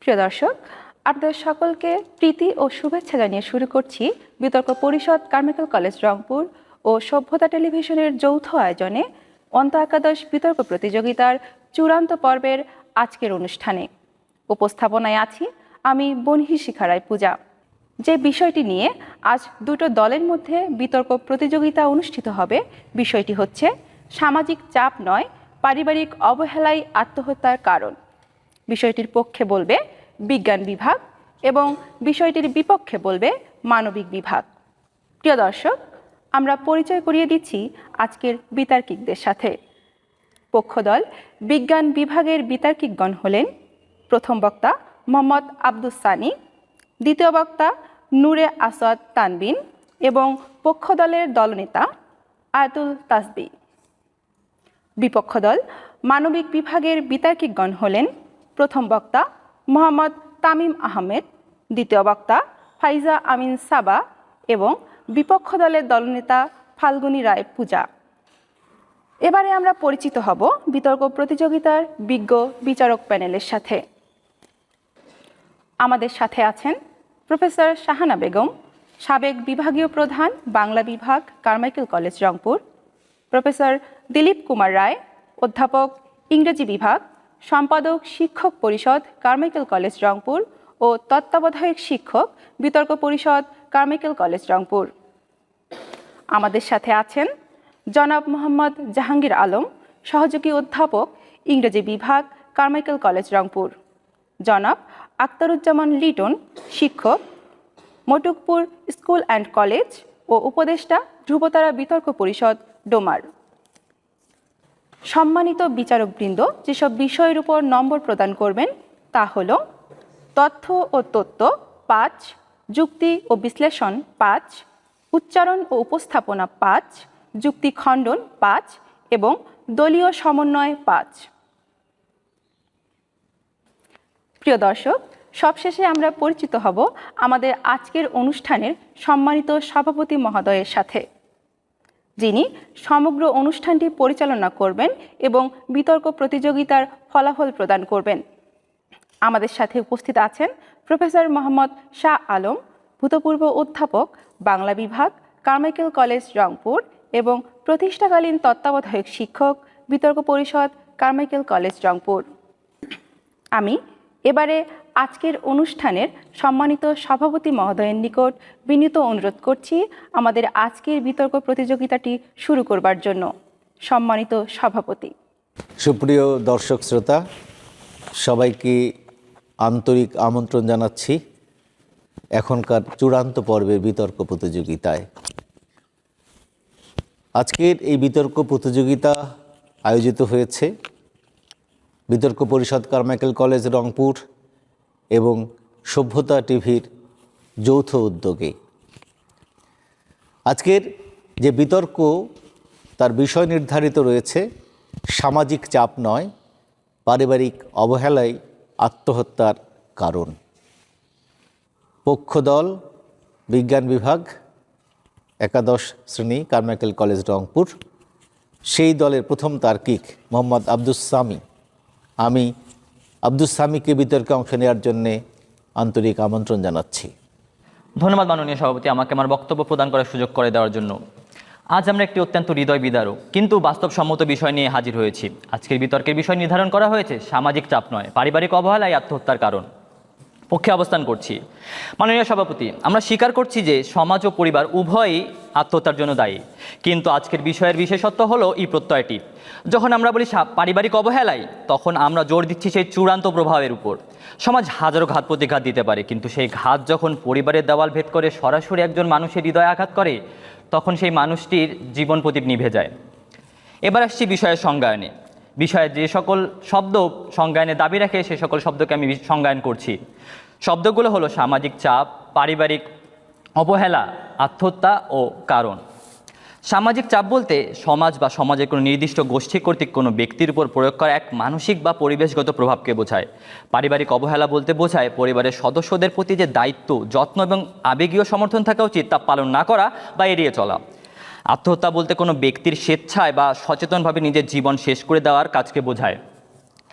প্রিয় দর্শক, আপনাদের সকলকে প্রীতি ও শুভেচ্ছা জানিয়ে শুরু করছি বিতর্ক পরিষদ কারমাইকেল কলেজ রংপুর ও সভ্যতা টেলিভিশনের যৌথ আয়োজনে অন্ত একাদশ বিতর্ক প্রতিযোগিতার চূড়ান্ত পর্বের আজকের অনুষ্ঠানে। উপস্থাপনায় আছি আমি বনহি শিখা রায় পূজা। যে বিষয়টি নিয়ে আজ দুটো দলের মধ্যে বিতর্ক প্রতিযোগিতা অনুষ্ঠিত হবে, বিষয়টি হচ্ছে সামাজিক চাপ নয়, পারিবারিক অবহেলাই আত্মহত্যার কারণ। বিষয়টির পক্ষে বলবে বিজ্ঞান বিভাগ এবং বিষয়টির বিপক্ষে বলবে মানবিক বিভাগ। প্রিয় দর্শক, আমরা পরিচয় করিয়ে দিচ্ছি আজকের বিতার্কিকদের সাথে। পক্ষদল বিজ্ঞান বিভাগের বিতার্কিকগণ হলেন প্রথম বক্তা মোহাম্মদ আব্দুস সানি, দ্বিতীয় বক্তা নূরে আসাদ তানবিন এবং পক্ষ দলের দলনেতা আয়াতুল তাসবি। বিপক্ষ দল মানবিক বিভাগের বিতার্কিকগণ হলেন প্রথম বক্তা মোহাম্মদ তামিম আহমেদ, দ্বিতীয় বক্তা ফাইজা আমিন সাবা এবং বিপক্ষ দলের দলনেতা ফাল্গুনী রায় পূজা। এবারে আমরা পরিচিত হব বিতর্ক প্রতিযোগিতার বিজ্ঞ বিচারক প্যানেলের সাথে। আমাদের সাথে আছেন প্রফেসর শাহানা বেগম, সাবেক বিভাগীয় প্রধান বাংলা বিভাগ Carmichael college Rangpur; professor Dilip Kumar Roy, অধ্যাপক ইংরেজি বিভাগ, সম্পাদক শিক্ষক পরিষদ কারমাইকেল কলেজ রংপুর ও তত্ত্বাবধায়ক শিক্ষক বিতর্ক পরিষদ কারমাইকেল কলেজ রংপুর। আমাদের সাথে আছেন জনাব মোহাম্মদ জাহাঙ্গীর আলম, সহযোগী অধ্যাপক ইংরেজি বিভাগ কারমাইকেল কলেজ রংপুর; জনাব আখতারুজ্জামান লিটন, শিক্ষক মটুকপুর স্কুল অ্যান্ড কলেজ ও উপদেষ্টা ধ্রুবতারা বিতর্ক পরিষদ ডোমার। সম্মানিত বিচারকবৃন্দ যেসব বিষয়ের উপর নম্বর প্রদান করবেন তা হল তথ্য ও তত্ত্ব 5, যুক্তি ও বিশ্লেষণ 5, উচ্চারণ ও উপস্থাপনা 5, যুক্তি খণ্ডন 5 এবং দলীয় সমন্বয় 5। প্রিয় দর্শক, সবশেষে আমরা পরিচিত হব আমাদের আজকের অনুষ্ঠানের সম্মানিত সভাপতি মহোদয়ের সাথে, যিনি সমগ্র অনুষ্ঠানটি পরিচালনা করবেন এবং বিতর্ক প্রতিযোগিতার ফলাফল প্রদান করবেন। আমাদের সাথে উপস্থিত আছেন প্রফেসর মোহাম্মদ শাহ আলম, ভূতপূর্ব অধ্যাপক বাংলা বিভাগ কারমাইকেল কলেজ রংপুর এবং প্রতিষ্ঠাকালীন তত্ত্বাবধায়ক শিক্ষক বিতর্ক পরিষদ কারমাইকেল কলেজ রংপুর। আমি এবারে আজকের অনুষ্ঠানের সম্মানিত সভাপতি মহোদয়ের নিকট বিনীত অনুরোধ করছি আমাদের আজকের বিতর্ক প্রতিযোগিতাটি শুরু করবার জন্য। সম্মানিত সভাপতি। সুপ্রিয় দর্শক শ্রোতা, সবাইকে আন্তরিক আমন্ত্রণ জানাচ্ছি এখনকার চূড়ান্ত পর্বের বিতর্ক প্রতিযোগিতায়। আজকের এই বিতর্ক প্রতিযোগিতা আয়োজিত হয়েছে বিতর্ক পরিষদ কারমাইকেল কলেজ রংপুর এবং সভ্যতা টিভির যৌথ উদ্যোগে। আজকের যে বিতর্ক, তার বিষয় নির্ধারিত রয়েছে সামাজিক চাপ নয়, পারিবারিক অবহেলাই আত্মহত্যার কারণ। পক্ষ দল বিজ্ঞান বিভাগ, একাদশ শ্রেণী কারমাইকেল কলেজ রংপুর। সেই দলের প্রথম তার্কিক মোহাম্মদ আব্দুস সামি। আমি আব্দুস সামিকে বিতর্কে অংশ নেওয়ার জন্যে আন্তরিক আমন্ত্রণ জানাচ্ছি। ধন্যবাদ মাননীয় সভাপতি, আমাকে আমার বক্তব্য প্রদান করার সুযোগ করে দেওয়ার জন্য। আজ আমরা একটি অত্যন্ত হৃদয় বিদারক কিন্তু বাস্তবসম্মত বিষয় নিয়ে হাজির হয়েছি। আজকের বিতর্কের বিষয় নির্ধারণ করা হয়েছে সামাজিক চাপ নয়, পারিবারিক অবহেলাই আত্মহত্যার কারণ। পক্ষে অবস্থান করছি। মাননীয় সভাপতি, আমরা স্বীকার করছি যে সমাজ ও পরিবার উভয়ই আত্মহত্যার জন্য দায়ী, কিন্তু আজকের বিষয়ের বিশেষত্ব হলো এই প্রত্যয়টি। যখন আমরা বলি পারিবারিক অবহেলাই, তখন আমরা জোর দিচ্ছি সেই চূড়ান্ত প্রভাবের উপর। সমাজ হাজারো ঘাত প্রতিঘাত দিতে পারে, কিন্তু সেই ঘাত যখন পরিবারের দেওয়াল ভেদ করে সরাসরি একজন মানুষের হৃদয়ে আঘাত করে, তখন সেই মানুষটির জীবন প্রদীপ নিভে যায়। এবার আসছি বিষয়ের সংজ্ঞায়নে। বিষয়ে যে সকল শব্দ সংজ্ঞায়নের দাবি রাখে সে সকল শব্দকে আমি সংজ্ঞায়ন করছি। শব্দগুলো হলো সামাজিক চাপ, পারিবারিক অবহেলা, আত্মহত্যা ও কারণ। সামাজিক চাপ বলতে সমাজ বা সমাজের কোনো নির্দিষ্ট গোষ্ঠী কর্তৃক কোনো ব্যক্তির উপর প্রয়োগ করা এক মানসিক বা পরিবেশগত প্রভাবকে বোঝায়। পারিবারিক অবহেলা বলতে বোঝায় পরিবারের সদস্যদের প্রতি যে দায়িত্ব, যত্ন এবং আবেগীয় সমর্থন থাকা উচিত তা পালন না করা বা এড়িয়ে চলা। আত্মহত্যা বলতে কোনো ব্যক্তির স্বেচ্ছায় বা সচেতনভাবে নিজের জীবন শেষ করে দেওয়ার কাজকে বোঝায়।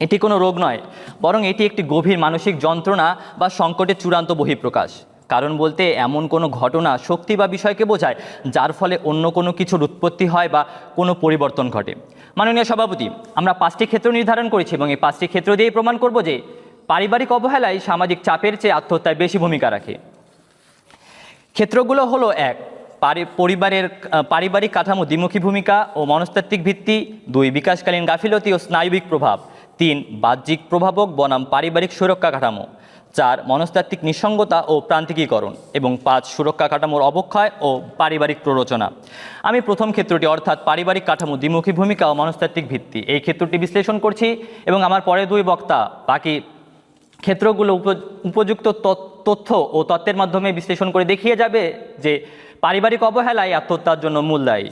এটি কোনো রোগ নয়, বরং এটি একটি গভীর মানসিক যন্ত্রণা বা সংকটের চূড়ান্ত বহিঃপ্রকাশ। কারণ বলতে এমন কোনো ঘটনা, শক্তি বা বিষয়কে বোঝায় যার ফলে অন্য কোনো কিছুর উৎপত্তি হয় বা কোনো পরিবর্তন ঘটে। মাননীয় সভাপতি, আমরা 5টি ক্ষেত্র নির্ধারণ করেছি এবং এই 5টি ক্ষেত্র দিয়েই প্রমাণ করব যে পারিবারিক অবহেলায় সামাজিক চাপের চেয়ে আত্মহত্যায় বেশি ভূমিকা রাখে। ক্ষেত্রগুলো হলো: 1, পারিবারিক কাঠামো দ্বিমুখী ভূমিকা ও মনস্তাত্ত্বিক ভিত্তি; 2, বিকাশকালীন গাফিলতি ও স্নায়বিক প্রভাব; 3, বাহ্যিক প্রভাবক বনাম পারিবারিক সুরক্ষা কাঠামো; 4, মনস্তাত্ত্বিক নিঃসঙ্গতা ও প্রান্তিকীকরণ; এবং 5, সুরক্ষা কাঠামোর অবক্ষয় ও পারিবারিক প্ররোচনা। আমি প্রথম ক্ষেত্রটি অর্থাৎ পারিবারিক কাঠামো দ্বিমুখী ভূমিকা ও মনস্তাত্ত্বিক ভিত্তি এই ক্ষেত্রটি বিশ্লেষণ করছি এবং আমার পরে 2 বক্তা বাকি ক্ষেত্রগুলো উপযুক্ত তথ্য ও তত্ত্বের মাধ্যমে বিশ্লেষণ করে দেখিয়ে যাবে যে পারিবারিক অবহেলাই আত্মহত্যার জন্য মূল দায়ী।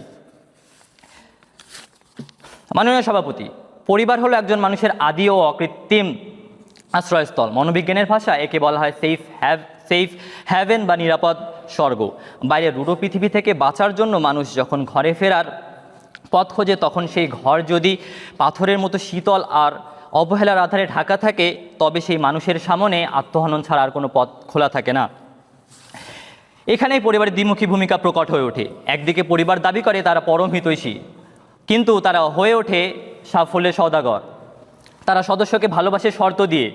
মাননীয় সভাপতি, পরিবার হলো একজন মানুষের আদি ও অকৃত্রিম আশ্রয়স্থল। মনোবিজ্ঞানের ভাষা একে বলা হয় সেফ হ্যাভেন বা নিরাপদ স্বর্গ। বাইরের রূঢ় পৃথিবী থেকে বাঁচার জন্য মানুষ যখন ঘরে ফেরার পথ খোঁজে, তখন সেই ঘর যদি পাথরের মতো শীতল আর অবহেলার আধারে ঢাকা থাকে, তবে সেই মানুষের সামনে আত্মহনন ছাড়া আর কোনো পথ খোলা থাকে না। এখানেই পরিবারের দ্বিমুখী ভূমিকা প্রকট হয়ে ওঠে। একদিকে পরিবার দাবি করে তারা পরম হিতৈষী, কিন্তু তারা হয়ে ওঠে সাফল্যের সওদাগর। তারা সদস্যকে ভালোবাসে শর্ত দিয়ে,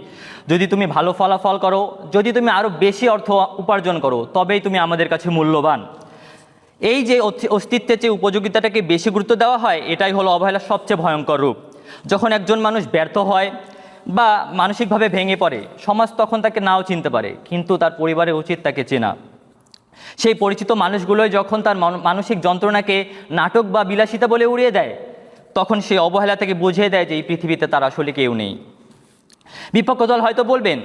যদি তুমি ভালো ফলাফল করো, যদি তুমি আরও বেশি অর্থ উপার্জন করো, তবেই তুমি আমাদের কাছে মূল্যবান। এই যে অস্তিত্বের চেয়ে উপযোগিতাটাকে বেশি গুরুত্ব দেওয়া হয়, এটাই হলো অবহেলার সবচেয়ে ভয়ঙ্কর রূপ। যখন একজন মানুষ ব্যর্থ হয় বা মানসিকভাবে ভেঙে পড়ে, সমাজ তখন তাকে নাও চিনতে পারে, কিন্তু তার পরিবারের উচিত তাকে চেনা। সেই পরিচিত মানুষগুলোই যখন তার মানসিক যন্ত্রণাকে নাটক বা বিলাসিতা বলে উড়িয়ে দেয়, তখন সেই অবহেলা থেকে বুঝিয়ে দেয় যে এই পৃথিবীতে তার আসলে কেউ নেই। বিপক্ষ দল হয়তো বলবেন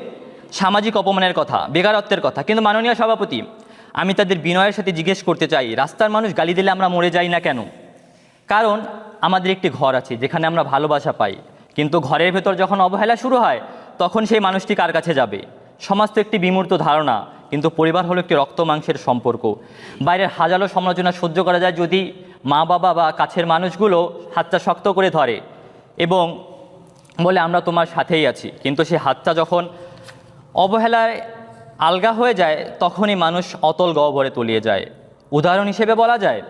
সামাজিক অপমানের কথা, বেকারত্বের কথা, কিন্তু মাননীয় সভাপতি, আমি তাদের বিনয়ের সাথে জিজ্ঞেস করতে চাই, রাস্তার মানুষ গালি দিলে আমরা মরে যাই না কেন? কারণ আমাদের একটি ঘর আছে যেখানে আমরা ভালোবাসা পাই, কিন্তু ঘরের ভেতর যখন অবহেলা শুরু হয়, তখন সেই মানুষটি কার কাছে যাবে? সমাজ তো একটি বিমূর্ত ধারণা, কিন্তু পরিবার হলো একটি রক্ত মাংসের সম্পর্ক। বাইরের হাজারো সমালোচনা সহ্য করা যায় যদি মা বাবা বা কাছের মানুষগুলো হাতটা শক্ত করে ধরে এবং বলে আমরা তোমার সাথেই আছি, কিন্তু সেই হাতটা যখন অবহেলায় আলগা হয়ে যায়, তখনই মানুষ অতল গহ্বরে তলিয়ে যায়। উদাহরণ হিসেবে বলা যায়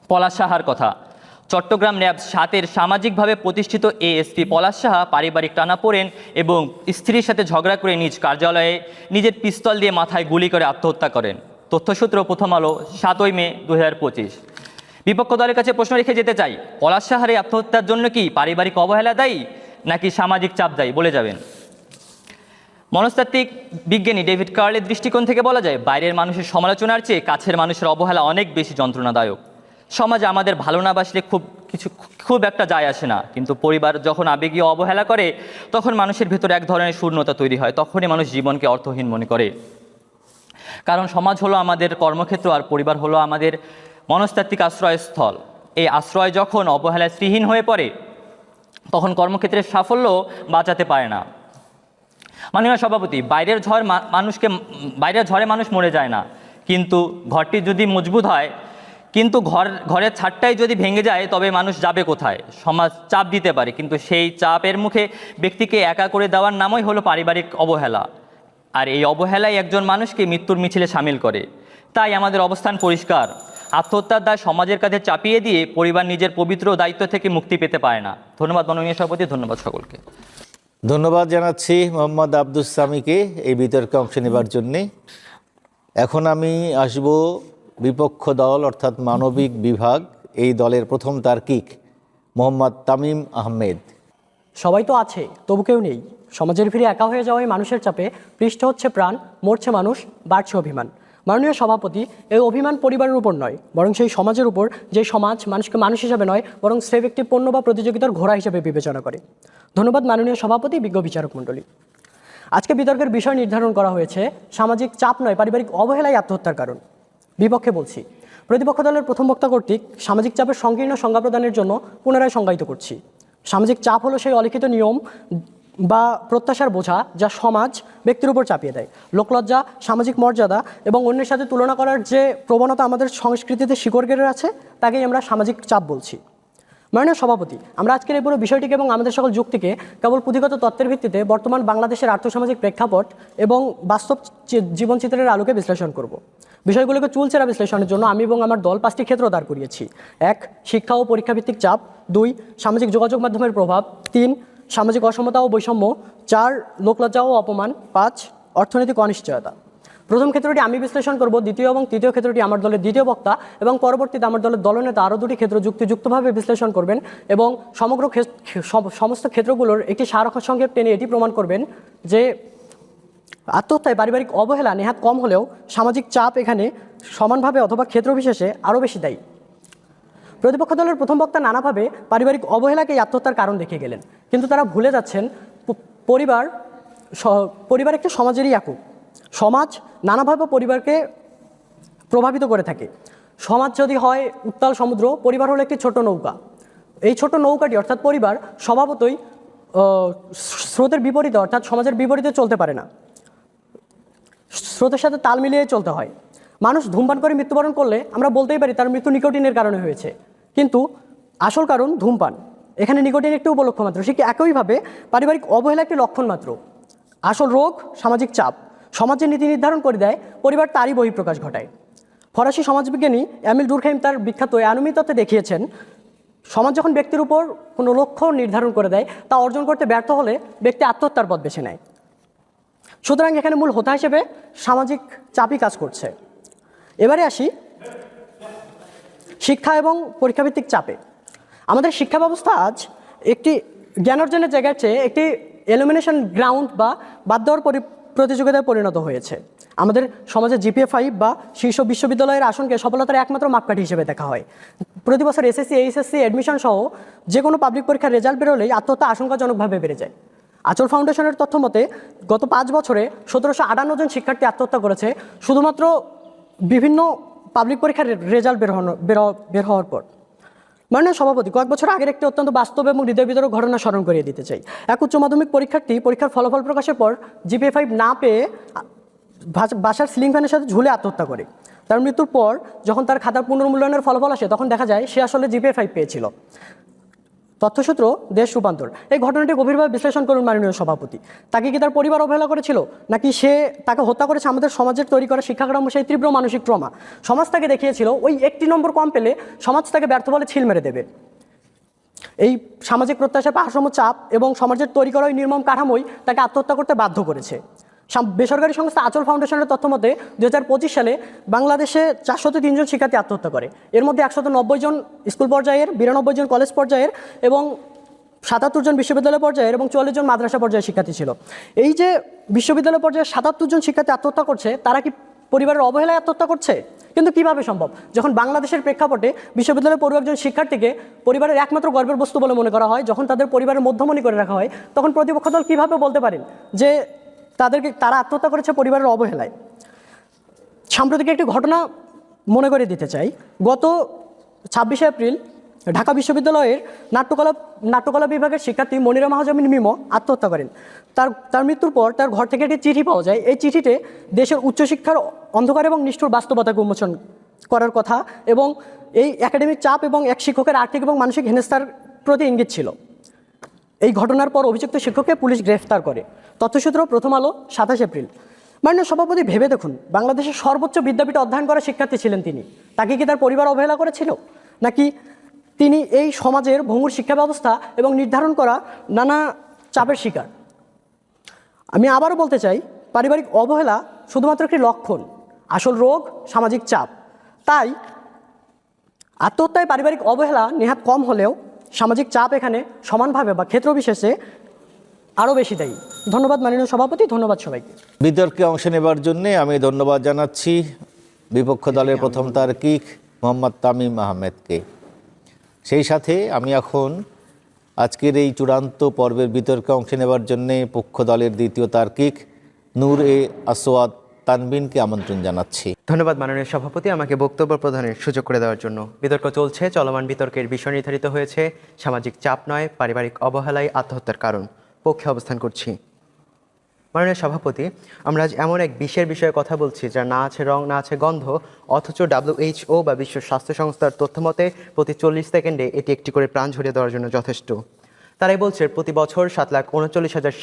পলাশ সাহার কথা। চট্টগ্রাম র্যাব 7-এর সামাজিকভাবে প্রতিষ্ঠিত এএসপি পলাশ সাহা পারিবারিক টানাপোড়েন এবং স্ত্রীর সাথে ঝগড়া করে নিজ কার্যালয়ে নিজের পিস্তল দিয়ে মাথায় গুলি করে আত্মহত্যা করেন। তথ্যসূত্র প্রথম আলো, 7ই মে 2025। বিপক্ষ দলের কাছে প্রশ্ন রেখে যেতে চাই, পলাশ সাহার এই আত্মহত্যার জন্য কি পারিবারিক অবহেলা দায়ী নাকি সামাজিক চাপ দায়ী? বলে যাবেন। মনস্তাত্ত্বিক বিজ্ঞানী ডেভিড কার্লের দৃষ্টিকোণ থেকে বলা যায়, বাইরের মানুষের সমালোচনার চেয়ে কাছের মানুষের অবহেলা অনেক বেশি যন্ত্রণাদায়ক। সমাজে আমাদের ভালো না বাসলে খুব একটা যায় আসে না, কিন্তু পরিবার যখন আবেগীয় অবহেলা করে, তখন মানুষের ভেতরে এক ধরনের শূন্যতা তৈরি হয়। তখনই মানুষ জীবনকে অর্থহীন মনে করে। কারণ সমাজ হলো আমাদের কর্মক্ষেত্র আর পরিবার হলো আমাদের মনস্তাত্ত্বিক আশ্রয়স্থল। এই আশ্রয় যখন অবহেলায় শ্রীহীন হয়ে পড়ে, তখন কর্মক্ষেত্রের সাফল্য বাঁচাতে পারে না। মাননীয় সভাপতি, বাইরের ঝড়ে মানুষ মরে যায় না, কিন্তু ঘরটি যদি মজবুত হয়, কিন্তু ঘরের ছাদটাই যদি ভেঙে যায়, তবে মানুষ যাবে কোথায়? সমাজ চাপ দিতে পারে, কিন্তু সেই চাপের মুখে ব্যক্তিকে একা করে দেওয়ার নামই হলো পারিবারিক অবহেলা। আর এই অবহেলাই একজন মানুষকে মৃত্যুর মিছিলে সামিল করে। তাই আমাদের অবস্থান পরিষ্কার, আত্মহত্যার দায় সমাজের কাছে চাপিয়ে দিয়ে পরিবার নিজের পবিত্র দায়িত্ব থেকে মুক্তি পেতে পারে না। ধন্যবাদ মাননীয় সভাপতি, ধন্যবাদ সকলকে। ধন্যবাদ জানাচ্ছি মোহাম্মদ আব্দুস সামিকে এই বিতর্কে অংশ নেবার জন্যে। এখন আমি আসব বিপক্ষ দল অর্থাৎ মানবিক বিভাগ, এই দলের প্রথম তার্কিক মোহাম্মদ তামিম আহমেদ। সবাই তো আছে, তবু কেউ নেই। সমাজের ফিরে একা হয়ে যাওয়ায় মানুষের চাপে পৃষ্ঠ হচ্ছে প্রাণ, মরছে মানুষ, বাড়ছে অভিমান। মাননীয় সভাপতি, এই অভিমান পরিবারের উপর নয়, বরং সেই সমাজের উপর, যে সমাজ মানুষকে মানুষ হিসাবে নয়, বরং স্রেফ একটি পণ্য বা প্রতিযোগিতার ঘোড়া হিসেবে বিবেচনা করে। ধন্যবাদ মাননীয় সভাপতি, বিজ্ঞ বিচারক মণ্ডলী। আজকে বিতর্কের বিষয় নির্ধারণ করা হয়েছে সামাজিক চাপ নয়, পারিবারিক অবহেলাই আত্মহত্যার কারণ। বিপক্ষে বলছি, প্রতিপক্ষ দলের প্রথম বক্তা কর্তৃক সামাজিক চাপের সংকীর্ণ সংজ্ঞা প্রদানের জন্য পুনরায় সংজ্ঞায়িত করছি। সামাজিক চাপ হলো সেই অলিখিত নিয়ম বা প্রত্যাশার বোঝা যা সমাজ ব্যক্তির উপর চাপিয়ে দেয়। লোকলজ্জা, সামাজিক মর্যাদা এবং অন্যের সাথে তুলনা করার যে প্রবণতা আমাদের সংস্কৃতিতে শিকড় গেড়ে আছে, তাকেই আমরা সামাজিক চাপ বলছি। মাননীয় সভাপতি, আমরা আজকের এই পুরো বিষয়টিকে এবং আমাদের সকল যুক্তিকে কেবল পুঁথিগত তত্ত্বের ভিত্তিতে বর্তমান বাংলাদেশের আর্থসামাজিক প্রেক্ষাপট এবং বাস্তব জীবনচিত্রের আলোকে বিশ্লেষণ করব। বিষয়গুলোকে চুলচেরা বিশ্লেষণের জন্য আমি এবং আমার দল 5টি ক্ষেত্র দাঁড় করিয়েছি। 1, শিক্ষা ও পরীক্ষাভিত্তিক চাপ। 2, সামাজিক যোগাযোগ মাধ্যমের প্রভাব। 3, সামাজিক অসমতা ও বৈষম্য। 4, লোকলজ্জা ও অপমান। 5, অর্থনৈতিক অনিশ্চয়তা। প্রথম ক্ষেত্রটি আমি বিশ্লেষণ করব, দ্বিতীয় এবং তৃতীয় ক্ষেত্রটি আমার দলের দ্বিতীয় বক্তা এবং পরবর্তীতে আমার দলের দলনেতা আরও 2টি ক্ষেত্র যুক্তিযুক্তভাবে বিশ্লেষণ করবেন এবং সমস্ত ক্ষেত্রগুলোর একটি সারসংক্ষেপ টেনে এটি প্রমাণ করবেন যে আত্মহত্যায় পারিবারিক অবহেলা নেহাত কম হলেও সামাজিক চাপ এখানে সমানভাবে অথবা ক্ষেত্রবিশেষে আরও বেশি দায়ী। প্রতিপক্ষ দলের প্রথম বক্তা নানাভাবে পারিবারিক অবহেলাকেই আত্মহত্যার কারণ দেখে গেলেন, কিন্তু তারা ভুলে যাচ্ছেন পরিবার একটি সমাজেরই একক। সমাজ নানাভাবে পরিবারকে প্রভাবিত করে থাকে। সমাজ যদি হয় উত্তাল সমুদ্র, পরিবার হলো একটি ছোট নৌকা। এই ছোট নৌকাটি অর্থাৎ পরিবার স্বভাবতই স্রোতের বিপরীতে অর্থাৎ সমাজের বিপরীতে চলতে পারে না, স্রোতের সাথে তাল মিলিয়ে চলতে হয়। মানুষ ধূমপান করে মৃত্যুবরণ করলে আমরা বলতেই পারি তার মৃত্যু নিকোটিনের কারণে হয়েছে, কিন্তু আসল কারণ ধূমপান। এখানে নিকোটিন একটি উপলক্ষ মাত্র। ঠিক একইভাবে পারিবারিক অবহেলা একটি লক্ষণ মাত্র। আসল রোগ সামাজিক চাপ। সমাজের নীতি নির্ধারণ করে দেয়, পরিবার তারই বহিঃপ্রকাশ ঘটায়। ফরাসি সমাজবিজ্ঞানী এমিল ডুরখাইম তার বিখ্যাত অ্যানোমি তত্ত্বে দেখিয়েছেন, সমাজ যখন ব্যক্তির উপর কোনো লক্ষ্য নির্ধারণ করে দেয়, তা অর্জন করতে ব্যর্থ হলে ব্যক্তি আত্মহত্যার পথ বেছে নেয়। সুতরাং এখানে মূল হোতা হিসেবে সামাজিক চাপই কাজ করছে। এবারে আসি শিক্ষা এবং পরীক্ষাভিত্তিক চাপে। আমাদের শিক্ষা ব্যবস্থা আজ একটি জ্ঞান অর্জনের জায়গার চেয়ে একটি এলিমিনেশন গ্রাউন্ড বা বাদ দেওয়ার প্রতিযোগিতায় পরিণত হয়েছে। আমাদের সমাজে জিপিএ 5 বা শীর্ষ বিশ্ববিদ্যালয়ের আসনকে সফলতার একমাত্র মাপকাঠি হিসেবে দেখা হয়। প্রতি বছর এসএসসি, এইচএসসি অ্যাডমিশন সহ যে কোনো পাবলিক পরীক্ষার রেজাল্ট বেরোলেই আত্মহত্যা আশঙ্কাজনকভাবে বেড়ে যায়। আচল ফাউন্ডেশনের তথ্য মতে গত 5 বছরে 1758 জন শিক্ষার্থী আত্মহত্যা করেছে শুধুমাত্র বিভিন্ন পাবলিক পরীক্ষার রেজাল্ট বের হওয়ার পর। মাননীয় সভাপতি, কয়েক বছর আগের একটি অত্যন্ত বাস্তব এবং হৃদয় বিদারক ঘটনা স্মরণ করিয়ে দিতে চাই। এক উচ্চ মাধ্যমিক পরীক্ষার্থী পরীক্ষার ফলাফল প্রকাশের পর জিপিএ 5 না পেয়ে বাসার সিলিং ফ্যানের সাথে ঝুলে আত্মহত্যা করে। তার মৃত্যুর পর যখন তার খাতার পুনর্মূল্যায়নের ফলাফল আসে, তখন দেখা যায় সে আসলে জিপিএ 5 পেয়েছিল। তথ্যসূত্র দেশ রূপান্তর। এই ঘটনাটি গভীরভাবে বিশ্লেষণ করুন মাননীয় সভাপতি। তাকে কি তার পরিবার অবহেলা করেছিল, নাকি তাকে হত্যা করেছে আমাদের সমাজের তৈরি করা শিক্ষাক্রম সেই তীব্র মানসিক ট্রমা? সমাজ তাকে দেখিয়েছিল ওই একটি নম্বর কম পেলে সমাজ তাকে ব্যর্থ বলে ছিল মেরে দেবে। এই সামাজিক প্রত্যাশা, পাহাড়সম চাপ এবং সমাজের তৈরি করা ওই নির্মম কাঠামোই তাকে আত্মহত্যা করতে বাধ্য করেছে। বেসরকারি সংস্থা আচল ফাউন্ডেশনের তথ্য মতে 2025 সালে বাংলাদেশে 403 জন শিক্ষার্থী আত্মহত্যা করে। এর মধ্যে 190 জন স্কুল পর্যায়ের, 92 জন কলেজ পর্যায়ের এবং 77 জন বিশ্ববিদ্যালয় পর্যায়ের এবং 44 জন মাদ্রাসা পর্যায়ের শিক্ষার্থী ছিল। এই যে বিশ্ববিদ্যালয় পর্যায়ে 77 জন শিক্ষার্থী আত্মহত্যা করছে, তারা কি পরিবারের অবহেলায় আত্মহত্যা করছে? কিন্তু কিভাবে সম্ভব? যখন বাংলাদেশের প্রেক্ষাপটে বিশ্ববিদ্যালয়ে পড়ুয়া একজন শিক্ষার্থীকে পরিবারের একমাত্র গর্বের বস্তু বলে মনে করা হয়, যখন তাদের পরিবারের মধ্যমণি করে রাখা হয়, তখন প্রতিপক্ষ দল কীভাবে বলতে পারেন যে তারা আত্মহত্যা করেছে পরিবারের অবহেলায়? সাম্প্রতিক একটি ঘটনা মনে করে দিতে চাই। গত 26 এপ্রিল ঢাকা বিশ্ববিদ্যালয়ের নাট্যকলা বিভাগের শিক্ষার্থী মনিরা মাহজামিন মিমো আত্মহত্যা করেন। তার মৃত্যুর পর তার ঘর থেকে একটি চিঠি পাওয়া যায়। এই চিঠিতে দেশের উচ্চশিক্ষার অন্ধকার এবং নিষ্ঠুর বাস্তবতাকে উন্মোচন করার কথা এবং এই একাডেমিক চাপ এবং এক শিক্ষকের আর্থিক এবং মানসিক হেনস্থার প্রতি ইঙ্গিত ছিল। এই ঘটনার পর অভিযুক্ত শিক্ষককে পুলিশ গ্রেফতার করে। তথ্যসূত্র প্রথম আলো 27 এপ্রিল। মাননীয় সভাপতি, ভেবে দেখুন, বাংলাদেশের সর্বোচ্চ বিদ্যাপীঠে অধ্যয়ন করা শিক্ষার্থী ছিলেন তিনি। তাকে কি তার পরিবার অবহেলা করেছিল, নাকি তিনি এই সমাজের ভঙ্গুর শিক্ষা ব্যবস্থা এবং নির্ধারণ করা নানা চাপের শিকার? আমি আবারও বলতে চাই, পারিবারিক অবহেলা শুধুমাত্র একটি লক্ষণ, আসল রোগ সামাজিক চাপ। তাই আত্মহত্যায় পারিবারিক অবহেলা নেহাত কম হলেও সামাজিক চাপ এখানে সমানভাবে বা ক্ষেত্রবিশেষে আরও বেশি দায়ী। ধন্যবাদ মাননীয় সভাপতি, ধন্যবাদ সবাইকে। বিতর্কে অংশ নেবার জন্যে আমি ধন্যবাদ জানাচ্ছি বিপক্ষ দলের প্রথম তার্কিক মোহাম্মদ তামিম আহমেদকে। সেই সাথে আমি এখন আজকের এই চূড়ান্ত পর্বের বিতর্কে অংশ নেবার জন্যে পক্ষ দলের দ্বিতীয় তার্কিক নূর এ আসওয়াদ তানবিনকে আমন্ত্রণ জানাচ্ছি। ধন্যবাদ মাননীয় সভাপতি, আমাকে বক্তব্য প্রদানের সুযোগ করে দেওয়ার জন্য। বিতর্ক চলছে, চলমান বিতর্কের বিষয় নির্ধারিত হয়েছে সামাজিক চাপ নয়, পারিবারিক অবহেলাই আত্মহত্যার কারণ। পক্ষে অবস্থান করছি। মাননীয় সভাপতি, আমরা আজ এমন এক বিষের বিষয়ে কথা বলছি যার না আছে রং, না আছে গন্ধ, অথচ WHO বা বিশ্ব স্বাস্থ্য সংস্থার তথ্য মতে প্রতি 40 সেকেন্ডে এটি একটি করে প্রাণ ঝরিয়ে দেওয়ার জন্য যথেষ্ট। তারাই বলছে প্রতি বছর 7,39,000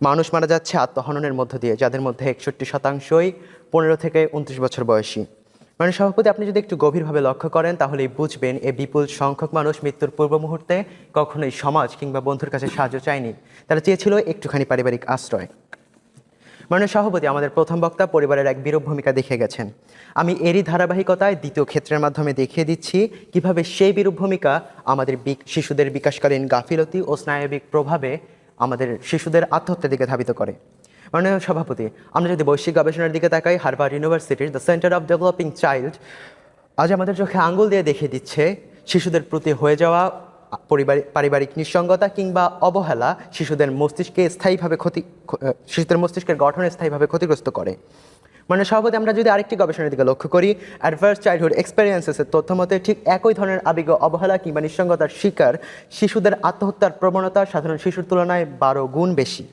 মানুষ মারা যাচ্ছে আত্মহননের মধ্য দিয়ে, যাদের মধ্যে 61%ই 15 থেকে 29 বছর বয়সী। মাননীয় সভাপতি, আপনি যদি একটু গভীরভাবে লক্ষ্য করেন তাহলেই বুঝবেন এই বিপুল সংখ্যক মানুষ মৃত্যুর পূর্ব মুহূর্তে কখনোই সমাজ কিংবা বন্ধুর কাছে সাহায্য চায়নি, তারা চেয়েছিল একটুখানি পারিবারিক আশ্রয়। মাননীয় সভাপতি, আমাদের প্রথম বক্তা পরিবারের এক বিরূপ ভূমিকা দেখে গেছেন। আমি এরই ধারাবাহিকতায় দ্বিতীয় ক্ষেত্রের মাধ্যমে দেখিয়ে দিচ্ছি কিভাবে সেই বিরূপ ভূমিকা আমাদের শিশুদের বিকাশকালীন গাফিলতি ও স্নায়বিক প্রভাবে আমাদের শিশুদের আত্মহত্যার দিকে ধাবিত করে। মাননীয় সভাপতি, আমরা যদি বৈশ্বিক গবেষণার দিকে তাকাই, হার্ভার্ড ইউনিভার্সিটির the centre of developing child আজ আমাদের চোখে আঙ্গুল দিয়ে দেখিয়ে দিচ্ছে শিশুদের প্রতি হয়ে যাওয়া পারিবারিক নিঃসঙ্গতা কিংবা অবহেলা শিশুদের মস্তিষ্কের গঠনে স্থায়ীভাবে ক্ষতিগ্রস্ত করে। মাননীয় সভাপতি, আমরা যদি আরেকটি গবেষণার দিকে লক্ষ্য করি, অ্যাডভার্স চাইল্ডহুড এক্সপেরিয়েন্সেসের তথ্য মতে ঠিক একই ধরনের আবেগ অবহেলা কিংবা নিঃসঙ্গতার শিকার শিশুদের আত্মহত্যার প্রবণতা সাধারণ শিশুর তুলনায় 12 গুণ বেশি।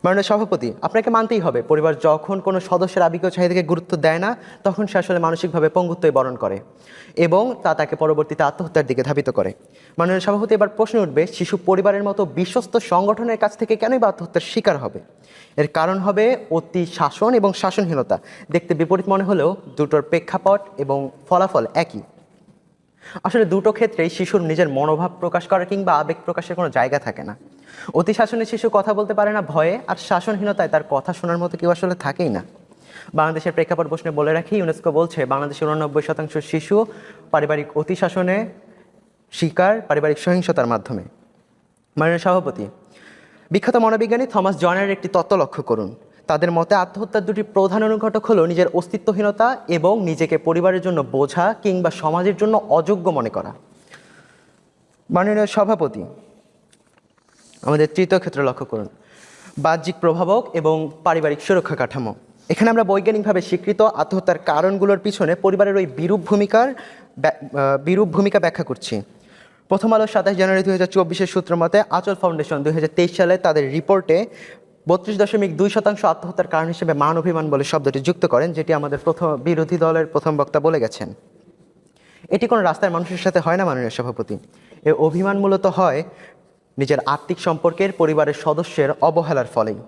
মাননীয় সভাপতি, আপনাকে মানতেই হবে পরিবার যখন কোনো সদস্যের আবেগ ও চাহিদাকে গুরুত্ব দেয় না তখন সে আসলে মানসিকভাবে পঙ্গুত্বই বরণ করে এবং তাকে পরবর্তীতে আত্মহত্যার দিকে ধাবিত করে। মাননীয় সভাপতি, এবার প্রশ্ন উঠবে, শিশু পরিবারের মতো বিশ্বস্ত সংগঠনের কাছ থেকে কেনই বা আত্মহত্যার শিকার হবে? এর কারণ হবে অতি শাসন এবং শাসনহীনতা। দেখতে বিপরীত মনে হলেও দুটোর প্রেক্ষাপট এবং ফলাফল একই। আসলে দুটো ক্ষেত্রেই শিশুর নিজের মনোভাব প্রকাশ করা কিংবা আবেগ প্রকাশের কোনো জায়গা থাকে না। অতি শাসনে শিশু কথা বলতে পারে না ভয়ে, আর শাসনহীনতায় তার কথা শোনার মতো কেউ আসলে থাকেই না। বাংলাদেশের প্রেক্ষাপট প্রশ্নে বলে রাখি, ইউনেস্কো বলছে বাংলাদেশের 89% শিশু পারিবারিক অতি শাসনে শিকার, পারিবারিক সহিংসতার মাধ্যমে। মাননীয় সভাপতি, বিখ্যাত মনোবিজ্ঞানী থমাস জয়নারের একটি তত্ত্ব লক্ষ্য করুন। তাদের মতে আত্মহত্যার দুটি প্রধান অনুঘটক হলো নিজের অস্তিত্বহীনতা এবং নিজেকে পরিবারের জন্য বোঝা কিংবা সমাজের জন্য অযোগ্য মনে করা। মাননীয় সভাপতি, আমাদের তৃতীয় ক্ষেত্র লক্ষ্য করুন, বাহ্যিক প্রভাবক এবং পারিবারিক সুরক্ষা কাঠামো। এখানে আমরা বৈজ্ঞানিকভাবে স্বীকৃত আত্মহত্যার কারণগুলোর পিছনে পরিবারের ওই বিরূপ ভূমিকা ব্যাখ্যা করছি। প্রথম আলো 27 জানুয়ারি 2024 সূত্র মতে আচল ফাউন্ডেশন 2023 সালে তাদের রিপোর্টে 32.2% আত্মহত্যার কারণ হিসেবে মান অভিমান বলে শব্দটি যুক্ত করেন, যেটি আমাদের বিরোধী দলের প্রথম বক্তা বলে গেছেন। এটি কোনো রাস্তার মানুষের সাথে হয় না মাননীয় সভাপতি। এ অভিমান মূলত হয় নিজের আর্থিক সম্পর্কের পরিবারের সদস্যের অবহেলার ফলেই।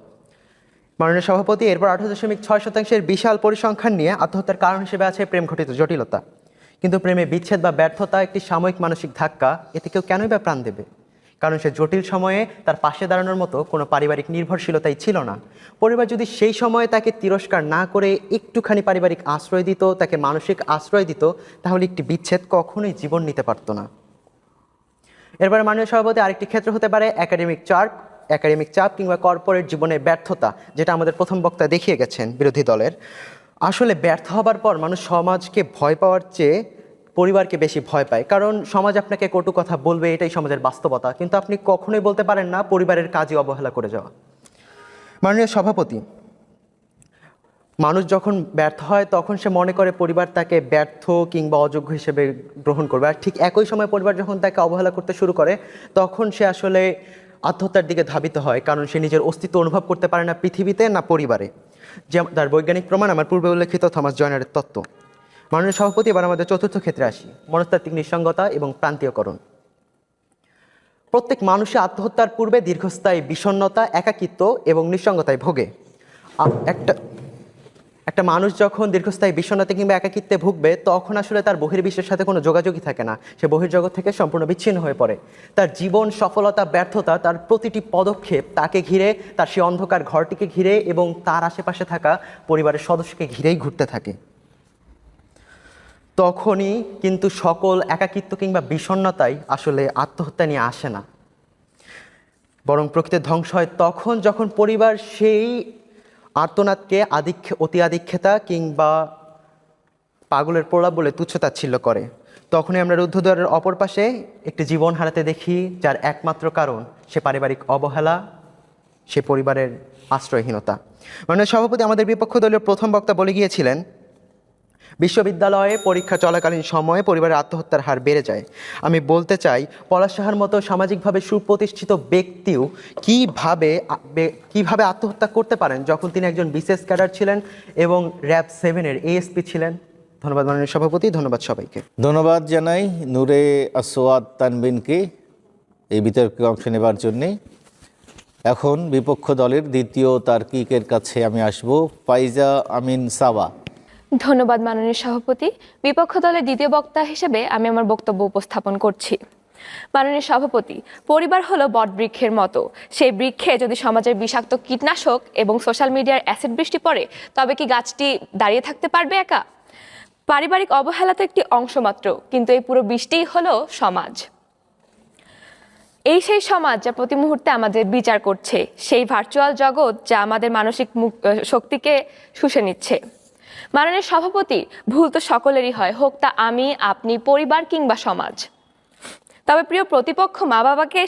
মাননীয় সভাপতি, এরপর 18.6% বিশাল পরিসংখ্যান নিয়ে আত্মহত্যার কারণ হিসেবে আছে প্রেম ঘটিত জটিলতা। কিন্তু প্রেমে বিচ্ছেদ বা ব্যর্থতা একটি সাময়িক মানসিক ধাক্কা, এতে কেউ কেনই বা প্রাণ দেবে? কারণ সে জটিল সময়ে তার পাশে দাঁড়ানোর মতো কোনো পারিবারিক নির্ভরশীলতাই ছিল না। পরিবার যদি সেই সময়ে তাকে তিরস্কার না করে একটুখানি পারিবারিক আশ্রয় দিত, তাকে মানসিক আশ্রয় দিত, তাহলে একটি বিচ্ছেদ কখনোই জীবন নিতে পারত না। এরপরে মাননীয় সভাপতি, আরেকটি ক্ষেত্র হতে পারে একাডেমিক চাপ কিংবা কর্পোরেট জীবনের ব্যর্থতা, যেটা আমাদের প্রথম বক্তা দেখিয়ে গেছেন বিরোধী দলের। আসলে ব্যর্থ হবার পর মানুষ সমাজকে ভয় পাওয়ার চেয়ে পরিবারকে বেশি ভয় পায়, কারণ সমাজ আপনাকে কটু কথা বলবে, এটাই সমাজের বাস্তবতা। কিন্তু আপনি কখনোই বলতে পারেন না পরিবারের কাজে অবহেলা করে যাওয়া। মাননীয় সভাপতি, মানুষ যখন ব্যর্থ হয় তখন সে মনে করে পরিবার তাকে ব্যর্থ কিংবা অযোগ্য হিসেবে গ্রহণ করবে, আর ঠিক একই সময় পরিবার যখন তাকে অবহেলা করতে শুরু করে তখন সে আসলে আত্মহত্যার দিকে ধাবিত হয়, কারণ সে নিজের অস্তিত্ব অনুভব করতে পারে না পৃথিবীতে না পরিবারে। তার বৈজ্ঞানিক প্রমাণ আমার পূর্বে উল্লেখিত থমাস জয়নারের তত্ত্ব। মাননীয় সভাপতি, এবার আমাদের চতুর্থ ক্ষেত্রে আসি, মনস্তাত্ত্বিক নিঃসঙ্গতা এবং প্রান্তীয়করণ। প্রত্যেক মানুষের আত্মহত্যার পূর্বে দীর্ঘস্থায়ী বিষণ্ণতা, একাকিত্ব এবং নিঃসঙ্গতায় ভোগে। একটা মানুষ যখন দীর্ঘস্থায়ী বিষণ্ণতা কিংবা একাকিত্বে ভুগবে তখন আসলে তার বহির্বিশ্বের সাথে কোনো যোগাযোগই থাকে না, সে বহির্জগৎ থেকে সম্পূর্ণ বিচ্ছিন্ন হয়ে পড়ে। তার জীবন, সফলতা, ব্যর্থতা, তার প্রতিটি পদক্ষেপ তাকে ঘিরে, তার সেই অন্ধকার ঘরটিকে ঘিরে এবং তার আশেপাশে থাকা পরিবারের সদস্যকে ঘিরেই ঘুরতে থাকে। তখনই কিন্তু সকল একাকিত্ব কিংবা বিষণ্ণতাই আসলে আত্মহত্যা নিয়ে আসে না, বরং প্রকৃতির ধ্বংস হয় তখন যখন পরিবার সেই আর্তনাদকে অতি আধিক্যতা কিংবা পাগলের প্রলাপ বলে তুচ্ছতাচ্ছিল্য করে। তখনই আমরা রুদ্ধদ্বারের অপর পাশে একটি জীবন হারাতে দেখি, যার একমাত্র কারণ সে পারিবারিক অবহেলা, সে পরিবারের আশ্রয়হীনতা। মাননীয় সভাপতি, আমাদের বিপক্ষ দলীয় প্রথম বক্তা বলে গিয়েছিলেন বিশ্ববিদ্যালয়ে পরীক্ষা চলাকালীন সময়ে পরিবারের আত্মহত্যার হার বেড়ে যায়। আমি বলতে চাই, পলাশ সাহার মতো সামাজিকভাবে সুপ্রতিষ্ঠিত ব্যক্তিও কিভাবে আত্মহত্যা করতে পারেন যখন তিনি একজন বিসিএস ক্যাডার ছিলেন এবং র্যাব 7-এর এএসপি ছিলেন। ধন্যবাদ মাননীয় সভাপতি, ধন্যবাদ সবাইকে। ধন্যবাদ জানাই নূরে আসওয়াদ তানবিনকে এই বিতর্কে অংশ নেবার জন্যে। এখন বিপক্ষ দলের দ্বিতীয় তার্কিকের কাছে আমি আসব, ফাইজা আমিন সাবা। ধন্যবাদ মাননীয় সভাপতি। বিপক্ষ দলের দ্বিতীয় বক্তা হিসেবে আমি আমার বক্তব্য উপস্থাপন করছি। মাননীয় সভাপতি, পরিবার হলো বটবৃক্ষের মতো। সেই বৃক্ষে যদি সমাজের বিষাক্ত কীটনাশক এবং সোশ্যাল মিডিয়ার অ্যাসিড বৃষ্টি পড়ে, তবে কি গাছটি দাঁড়িয়ে থাকতে পারবে একা? পারিবারিক অবহেলা তো একটি অংশ মাত্র, কিন্তু এই পুরো বৃষ্টিই হলো সমাজ। এই সেই সমাজ যা প্রতি মুহূর্তে আমাদের বিচার করছে, সেই ভার্চুয়াল জগৎ যা আমাদের মানসিক শক্তিকে শুষে নিচ্ছে। মাননীয় সভাপতি, ভুল তো সকলেরই হয়, হোক তা আমি, আপনি, পরিবার কিংবা সমাজ। তবে প্রিয় প্রতিপক্ষ মা বাবাকে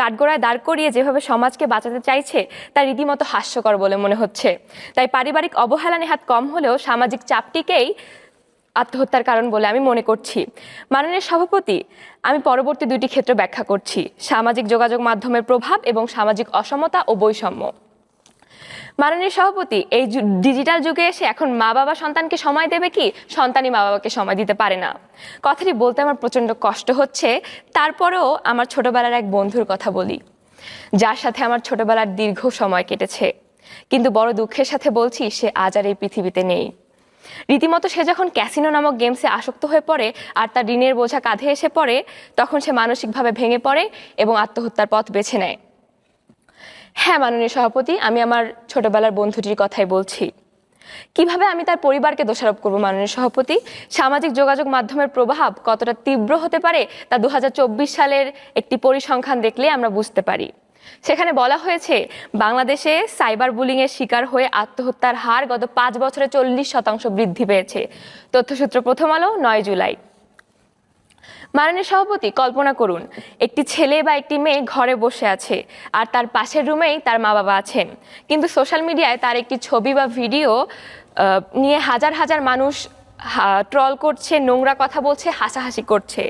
কাঠগড়ায় দাঁড় করিয়ে যেভাবে সমাজকে বাঁচাতে চাইছে তা রীতিমতো হাস্যকর বলে মনে হচ্ছে। তাই পারিবারিক অবহেলা নেহাত কম হলেও সামাজিক চাপটিকেই আত্মহত্যার কারণ বলে আমি মনে করছি। মাননীয় সভাপতি, আমি পরবর্তী দুটি ক্ষেত্র ব্যাখ্যা করছি: সামাজিক যোগাযোগ মাধ্যমের প্রভাব এবং সামাজিক অসমতা ও বৈষম্য। মাননীয় সভাপতি, এই ডিজিটাল যুগে এসে এখন মা বাবা সন্তানকে সময় দেবে কি? সন্তানই মা বাবাকে সময় দিতে পারে না। কথাটি বলতে আমার প্রচণ্ড কষ্ট হচ্ছে, তারপরেও আমার ছোটবেলার এক বন্ধুর কথা বলি, যার সাথে আমার ছোটবেলার দীর্ঘ সময় কেটেছে। কিন্তু বড় দুঃখের সাথে বলছি, সে আজ আর এই পৃথিবীতে নেই। রীতিমতো সে যখন ক্যাসিনো নামক গেমসে আসক্ত হয়ে পড়ে আর তার ঋণের বোঝা কাঁধে এসে পড়ে, তখন সে মানসিকভাবে ভেঙে পড়ে এবং আত্মহত্যার পথ বেছে নেয়। হ্যাঁ মাননীয় সভাপতি, আমি আমার ছোটবেলার বন্ধুটির কথাই বলছি। কিভাবে আমি তার পরিবারকে দোষারোপ করব মাননীয় সভাপতি? সামাজিক যোগাযোগ মাধ্যমের প্রভাব কতটা তীব্র হতে পারে তা 2024 সালের একটি পরিসংখ্যান দেখলে আমরা বুঝতে পারি। সেখানে বলা হয়েছে, বাংলাদেশে সাইবার বুলিংয়ের শিকার হয়ে আত্মহত্যার হার গত 5 বছরে 40% বৃদ্ধি পেয়েছে। তথ্যসূত্র প্রথম আলো, 9 জুলাই। মাননীয় সভাপতি, কল্পনা করুন, একটি ছেলে বা একটি মেয়ে ঘরে বসে আছে আর তার পাশের রুমেই তার মা বাবা আছেন, কিন্তু সোশ্যাল মিডিয়ায় তার একটি ছবি বা ভিডিও নিয়ে হাজার হাজার মানুষ ট্রল করছে, নোংরা কথা বলছে, হাসাহাসি করছে।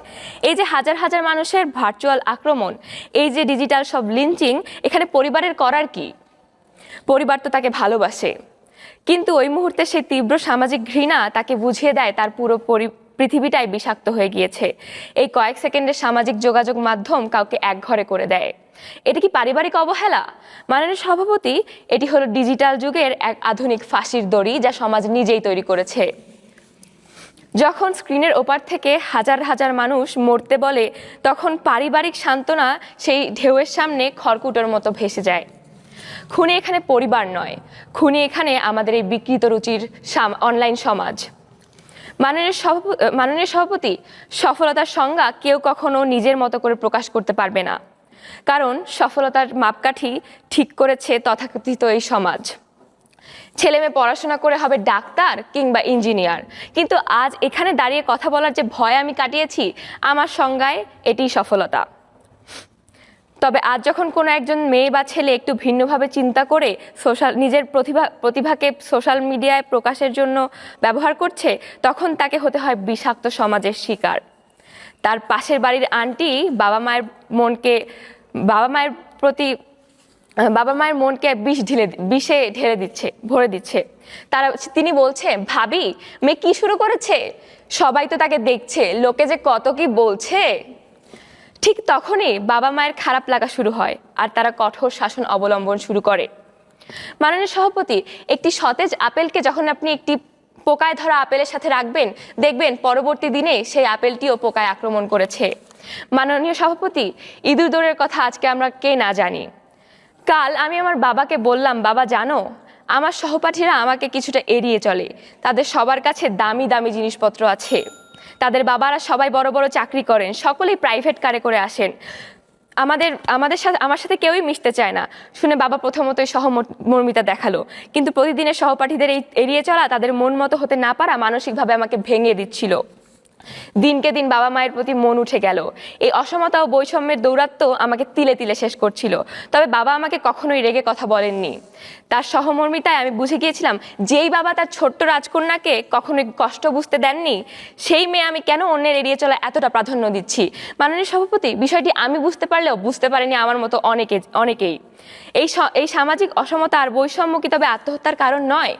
এই যে হাজার হাজার মানুষের ভার্চুয়াল আক্রমণ, এই যে ডিজিটাল সব লিঞ্চিং, এখানে পরিবারের করার কি? পরিবার তো তাকে ভালোবাসে, কিন্তু ওই মুহূর্তে সেই তীব্র সামাজিক ঘৃণা তাকে বুঝিয়ে দেয় তার পুরো পৃথিবীটাই বিষাক্ত হয়ে গিয়েছে। এই কয়েক সেকেন্ডের সামাজিক যোগাযোগ মাধ্যম কাউকে একঘরে করে দেয়। এটি কি পারিবারিক অবহেলা? মাননীয় সভাপতি, এটি হলো ডিজিটাল যুগের এক আধুনিক ফাঁসির দড়ি যা সমাজ নিজেই তৈরি করেছে। যখন স্ক্রিনের ওপার থেকে হাজার হাজার মানুষ মরতে বলে, তখন পারিবারিক সান্ত্বনা সেই ঢেউয়ের সামনে খড়কুটোর মতো ভেসে যায়। খুনি এখানে পরিবার নয়, খুনি এখানে আমাদের এই বিকৃত রুচির অনলাইন সমাজ। মাননীয় সভাপতি, সফলতার সংজ্ঞা কেউ কখনো নিজের মতো করে প্রকাশ করতে পারবে না, কারণ সফলতার মাপকাঠি ঠিক করেছে তথাকথিত এই সমাজ। ছেলে মেয়ে পড়াশোনা করে হবে ডাক্তার কিংবা ইঞ্জিনিয়ার, কিন্তু আজ এখানে দাঁড়িয়ে কথা বলার যে ভয় আমি কাটিয়েছি, আমার সংজ্ঞায় এটিই সফলতা। তবে আজ যখন কোনো একজন মেয়ে বা ছেলে একটু ভিন্নভাবে চিন্তা করে নিজের প্রতিভাকে সোশ্যাল মিডিয়ায় প্রকাশের জন্য ব্যবহার করছে, তখন তাকে হতে হয় বিষাক্ত সমাজের শিকার। তার পাশের বাড়ির আন্টি বাবা মায়ের মনকে বিষে ভরে দিচ্ছে। তিনি বলছে, ভাবি মেয়ে কি শুরু করেছে, সবাই তো তাকে দেখছে, লোকে যে কত কি বলছে। ঠিক তখনই বাবা মায়ের খারাপ লাগা শুরু হয় আর তারা কঠোর শাসন অবলম্বন শুরু করে। মাননীয় সভাপতি, একটি সতেজ আপেলকে যখন আপনি একটি পোকায় ধরা আপেলের সাথে রাখবেন, দেখবেন পরবর্তী দিনে সেই আপেলটিও পোকায় আক্রমণ করেছে। মাননীয় সভাপতি, ইঁদুর দৌড়ের কথা আজকে আমরা কে না জানি। কাল আমি আমার বাবাকে বললাম, বাবা জানো, আমার সহপাঠীরা আমাকে কিছুটা এড়িয়ে চলে, তাদের সবার কাছে দামি দামি জিনিসপত্র আছে, তাদের বাবারা সবাই বড় বড় চাকরি করেন, সকলেই প্রাইভেট কারে করে আসেন, আমার সাথে কেউই মিশতে চায় না। শুনে বাবা প্রথমতই সহমর্মিতা দেখালো, কিন্তু প্রতিদিনের সহপাঠীদের এই এড়িয়ে চলা, তাদের মন মতো হতে না পারা মানসিকভাবে আমাকে ভেঙে দিচ্ছিল। দিনকে দিন বাবা মায়ের প্রতি মন উঠে গেল। এই অসমতা ও বৈষম্যের দৌরাত্ম্য আমাকে তিলে তিলে শেষ করছিল। তবে বাবা আমাকে কখনোই রেগে কথা বলেননি। তার সহমর্মিতায় আমি বুঝে গিয়েছিলাম, যেই বাবা তার ছোট্ট রাজকন্যাকে কখনোই কষ্ট বুঝতে দেননি, সেই মেয়ে আমি কেন অন্যের এড়িয়ে চলা এতটা প্রাধান্য দিচ্ছি। মাননীয় সভাপতি, বিষয়টি আমি বুঝতে পারলেও বুঝতে পারেনি আমার মতো অনেকেই। এই সামাজিক অসমতা আর বৈষম্য কি তবে আত্মহত্যার কারণ নয়?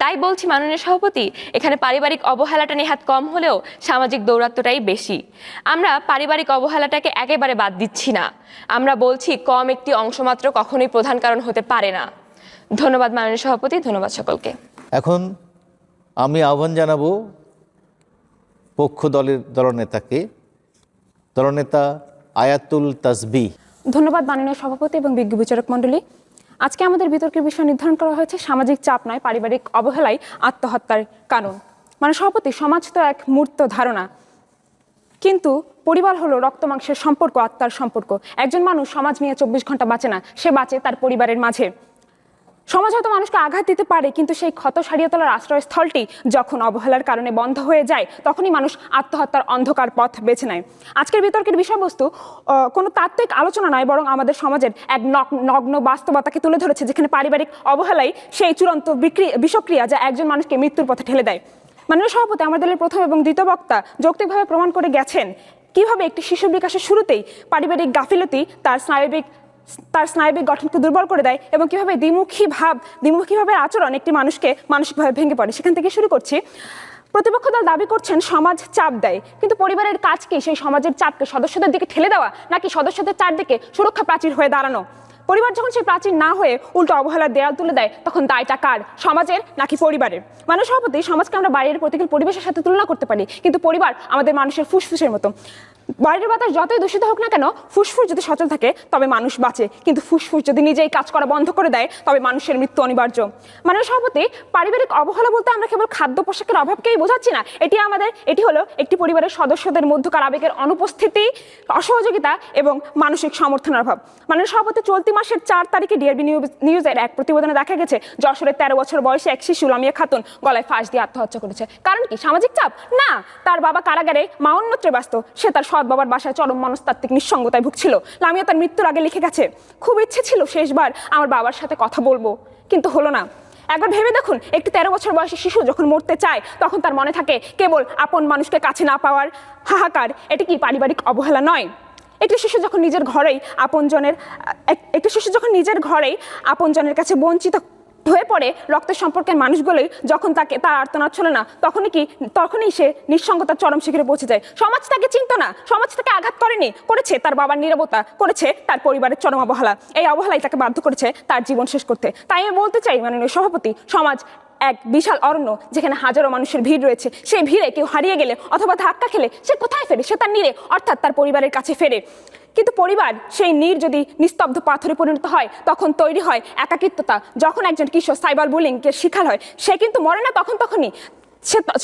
তাই বলছি মাননীয় সভাপতি, এখানে পারিবারিক অবহেলাটা নেহাত কম হলেও সামাজিক দৌরাত্ম্যটাই বেশি। আমরা পারিবারিক অবহেলাটাকে একেবারে বাদ দিচ্ছি না, আমরা বলছি কম একটি অংশমাত্র কখনোই প্রধান কারণ হতে পারে না। ধন্যবাদ মাননীয় সভাপতি, ধন্যবাদ সকলকে। এখন আমি আহ্বান জানাবো পক্ষ দলনেতাকে, দলনেতা আয়াতুল তাসবিহ। ধন্যবাদ মাননীয় সভাপতি এবং বিজ্ঞ বিচারক মণ্ডলী। আজকে আমাদের বিতর্কের বিষয় নির্ধারণ করা হয়েছে সামাজিক চাপ নয়, পারিবারিক অবহেলাই আত্মহত্যার কারণ। মানে সভাপতি, সমাজ তো এক মূর্ত ধারণা, কিন্তু পরিবার হলো রক্ত মাংসের সম্পর্ক, আত্মার সম্পর্ক। একজন মানুষ সমাজ নিয়ে 24 ঘন্টা বাঁচে না, সে বাঁচে তার পরিবারের মাঝে। সমাজ হয়তো মানুষকে আঘাত দিতে পারে, কিন্তু সেই ক্ষত সারিয়ে তোলার আশ্রয়স্থলটি যখন অবহেলার কারণে বন্ধ হয়ে যায়, তখনই মানুষ আত্মহত্যার অন্ধকার পথ বেছে নেয়। আজকের বিতর্কের বিষয়বস্তু কোনো তাত্ত্বিক আলোচনা নয়, বরং আমাদের সমাজের এক নগ্ন বাস্তবতাকে তুলে ধরেছে, যেখানে পারিবারিক অবহেলাই সেই চূড়ান্ত বিষক্রিয়া যা একজন মানুষকে মৃত্যুর পথে ঠেলে দেয়। মাননীয় সভাপতি, আমার দলের প্রথম এবং দ্বিতীয় বক্তা যৌক্তিকভাবে প্রমাণ করে গেছেন কিভাবে একটি শিশুর বিকাশের শুরুতেই পারিবারিক গাফিলতি তার স্নায়বিক গঠনকে দুর্বল করে দেয়, এবং কিভাবে দ্বিমুখীভাবে আচরণ একটি মানুষকে মানসিকভাবে ভেঙে পড়ে। সেখান থেকে শুরু করছি। প্রতিপক্ষ দল দাবি করছেন সমাজ চাপ দেয়, কিন্তু পরিবারের কাজ কি সেই সমাজের চাপকে সদস্যদের দিকে ঠেলে দেওয়া, নাকি সদস্যদের চারদিকে সুরক্ষা প্রাচীর হয়ে দাঁড়ানো? পরিবার যখন সেই প্রাচীর না হয়ে উল্টো অবহেলার দেয়াল তুলে দেয়, তখন দায়টা কার, সমাজের নাকি পরিবারের? মাননীয় সভাপতি, সমাজকে আমরা বাইরের প্রতিকূল পরিবেশের সাথে তুলনা করতে পারি, কিন্তু পরিবার আমাদের মানুষের ফুসফুসের মতো। বাইরের বাতাস যতই দূষিত হোক না কেন, ফুসফুস যদি সচল থাকে তবে মানুষ বাঁচে, কিন্তু ফুসফুস যদি নিজেই কাজ করা বন্ধ করে দেয় তবে মানুষের মৃত্যু অনিবার্য। মাননীয় সভাপতি, পারিবারিক অবহেলা বলতে আমরা কেবল খাদ্য পোশাকের অভাবকেই বোঝাচ্ছি না, এটি হলো একটি পরিবারের সদস্যদের মধ্যকার আবেগের অনুপস্থিতি, অসহযোগিতা এবং মানসিক সমর্থনের অভাব। মাননীয় সভাপতি, চলতি মাসের 4 তারিখে ডিআরবি নিউজের এক প্রতিবেদনে দেখা গেছে যশোরের 13 বছর বয়সী এক শিশু লামিয়া খাতুন গলায় ফাঁস দিয়ে আত্মহত্যা করেছে। কারণ কি? সামাজিক চাপ? না, তার বাবা কারাগারে, মা অন্যত্রে ব্যস্ত, সে তার সৎ বাবার বাসায় চরম মনস্তাত্ত্বিক নিঃসঙ্গতায় ভুগছিল। লামিয়া তার মৃত্যুর আগে লিখে গেছে, খুব ইচ্ছে ছিল শেষবার আমার বাবার সাথে কথা বলবো, কিন্তু হলো না। একবার ভেবে দেখুন, একটি 13 বছর বয়সী শিশু যখন মরতে চায়, তখন তার মনে থাকে কেবল আপন মানুষকে কাছে না পাওয়ার হাহাকার। এটি কি পারিবারিক অবহেলা নয়? একটি শিশু যখন নিজের ঘরেই আপনজনের কাছে বঞ্চিত হয়ে পড়ে, রক্তের সম্পর্কের মানুষগুলোই যখন তার আর্তনাদ ছিল না, তখনই সে নিঃসঙ্গতার চরম শিখরে পৌঁছে যায়। সমাজ তাকে চিনত না, সমাজ তাকে আঘাত করেছে তার বাবার নীরবতা, করেছে তার পরিবারের চরম অবহেলা। এই অবহেলাই তাকে বাধ্য করেছে তার জীবন শেষ করতে। তাই আমি বলতে চাই মাননীয় সভাপতি, সমাজ এক বিশাল অরণ্য, যেখানে হাজারো মানুষের ভিড় রয়েছে। সেই ভিড়ে কেউ হারিয়ে গেলে অথবা ধাক্কা খেলে সে কোথায় ফেরে? সে তার নীড়ে, অর্থাৎ তার পরিবারের কাছে ফেরে। কিন্তু পরিবার, সেই নীড় যদি নিস্তব্ধ পাথরে পরিণত হয়, তখন তৈরি হয় একাকিত্বতা। যখন একজন কিশোর সাইবার বুলিংকে শিকার হয়, সে কিন্তু মরে না তখনই,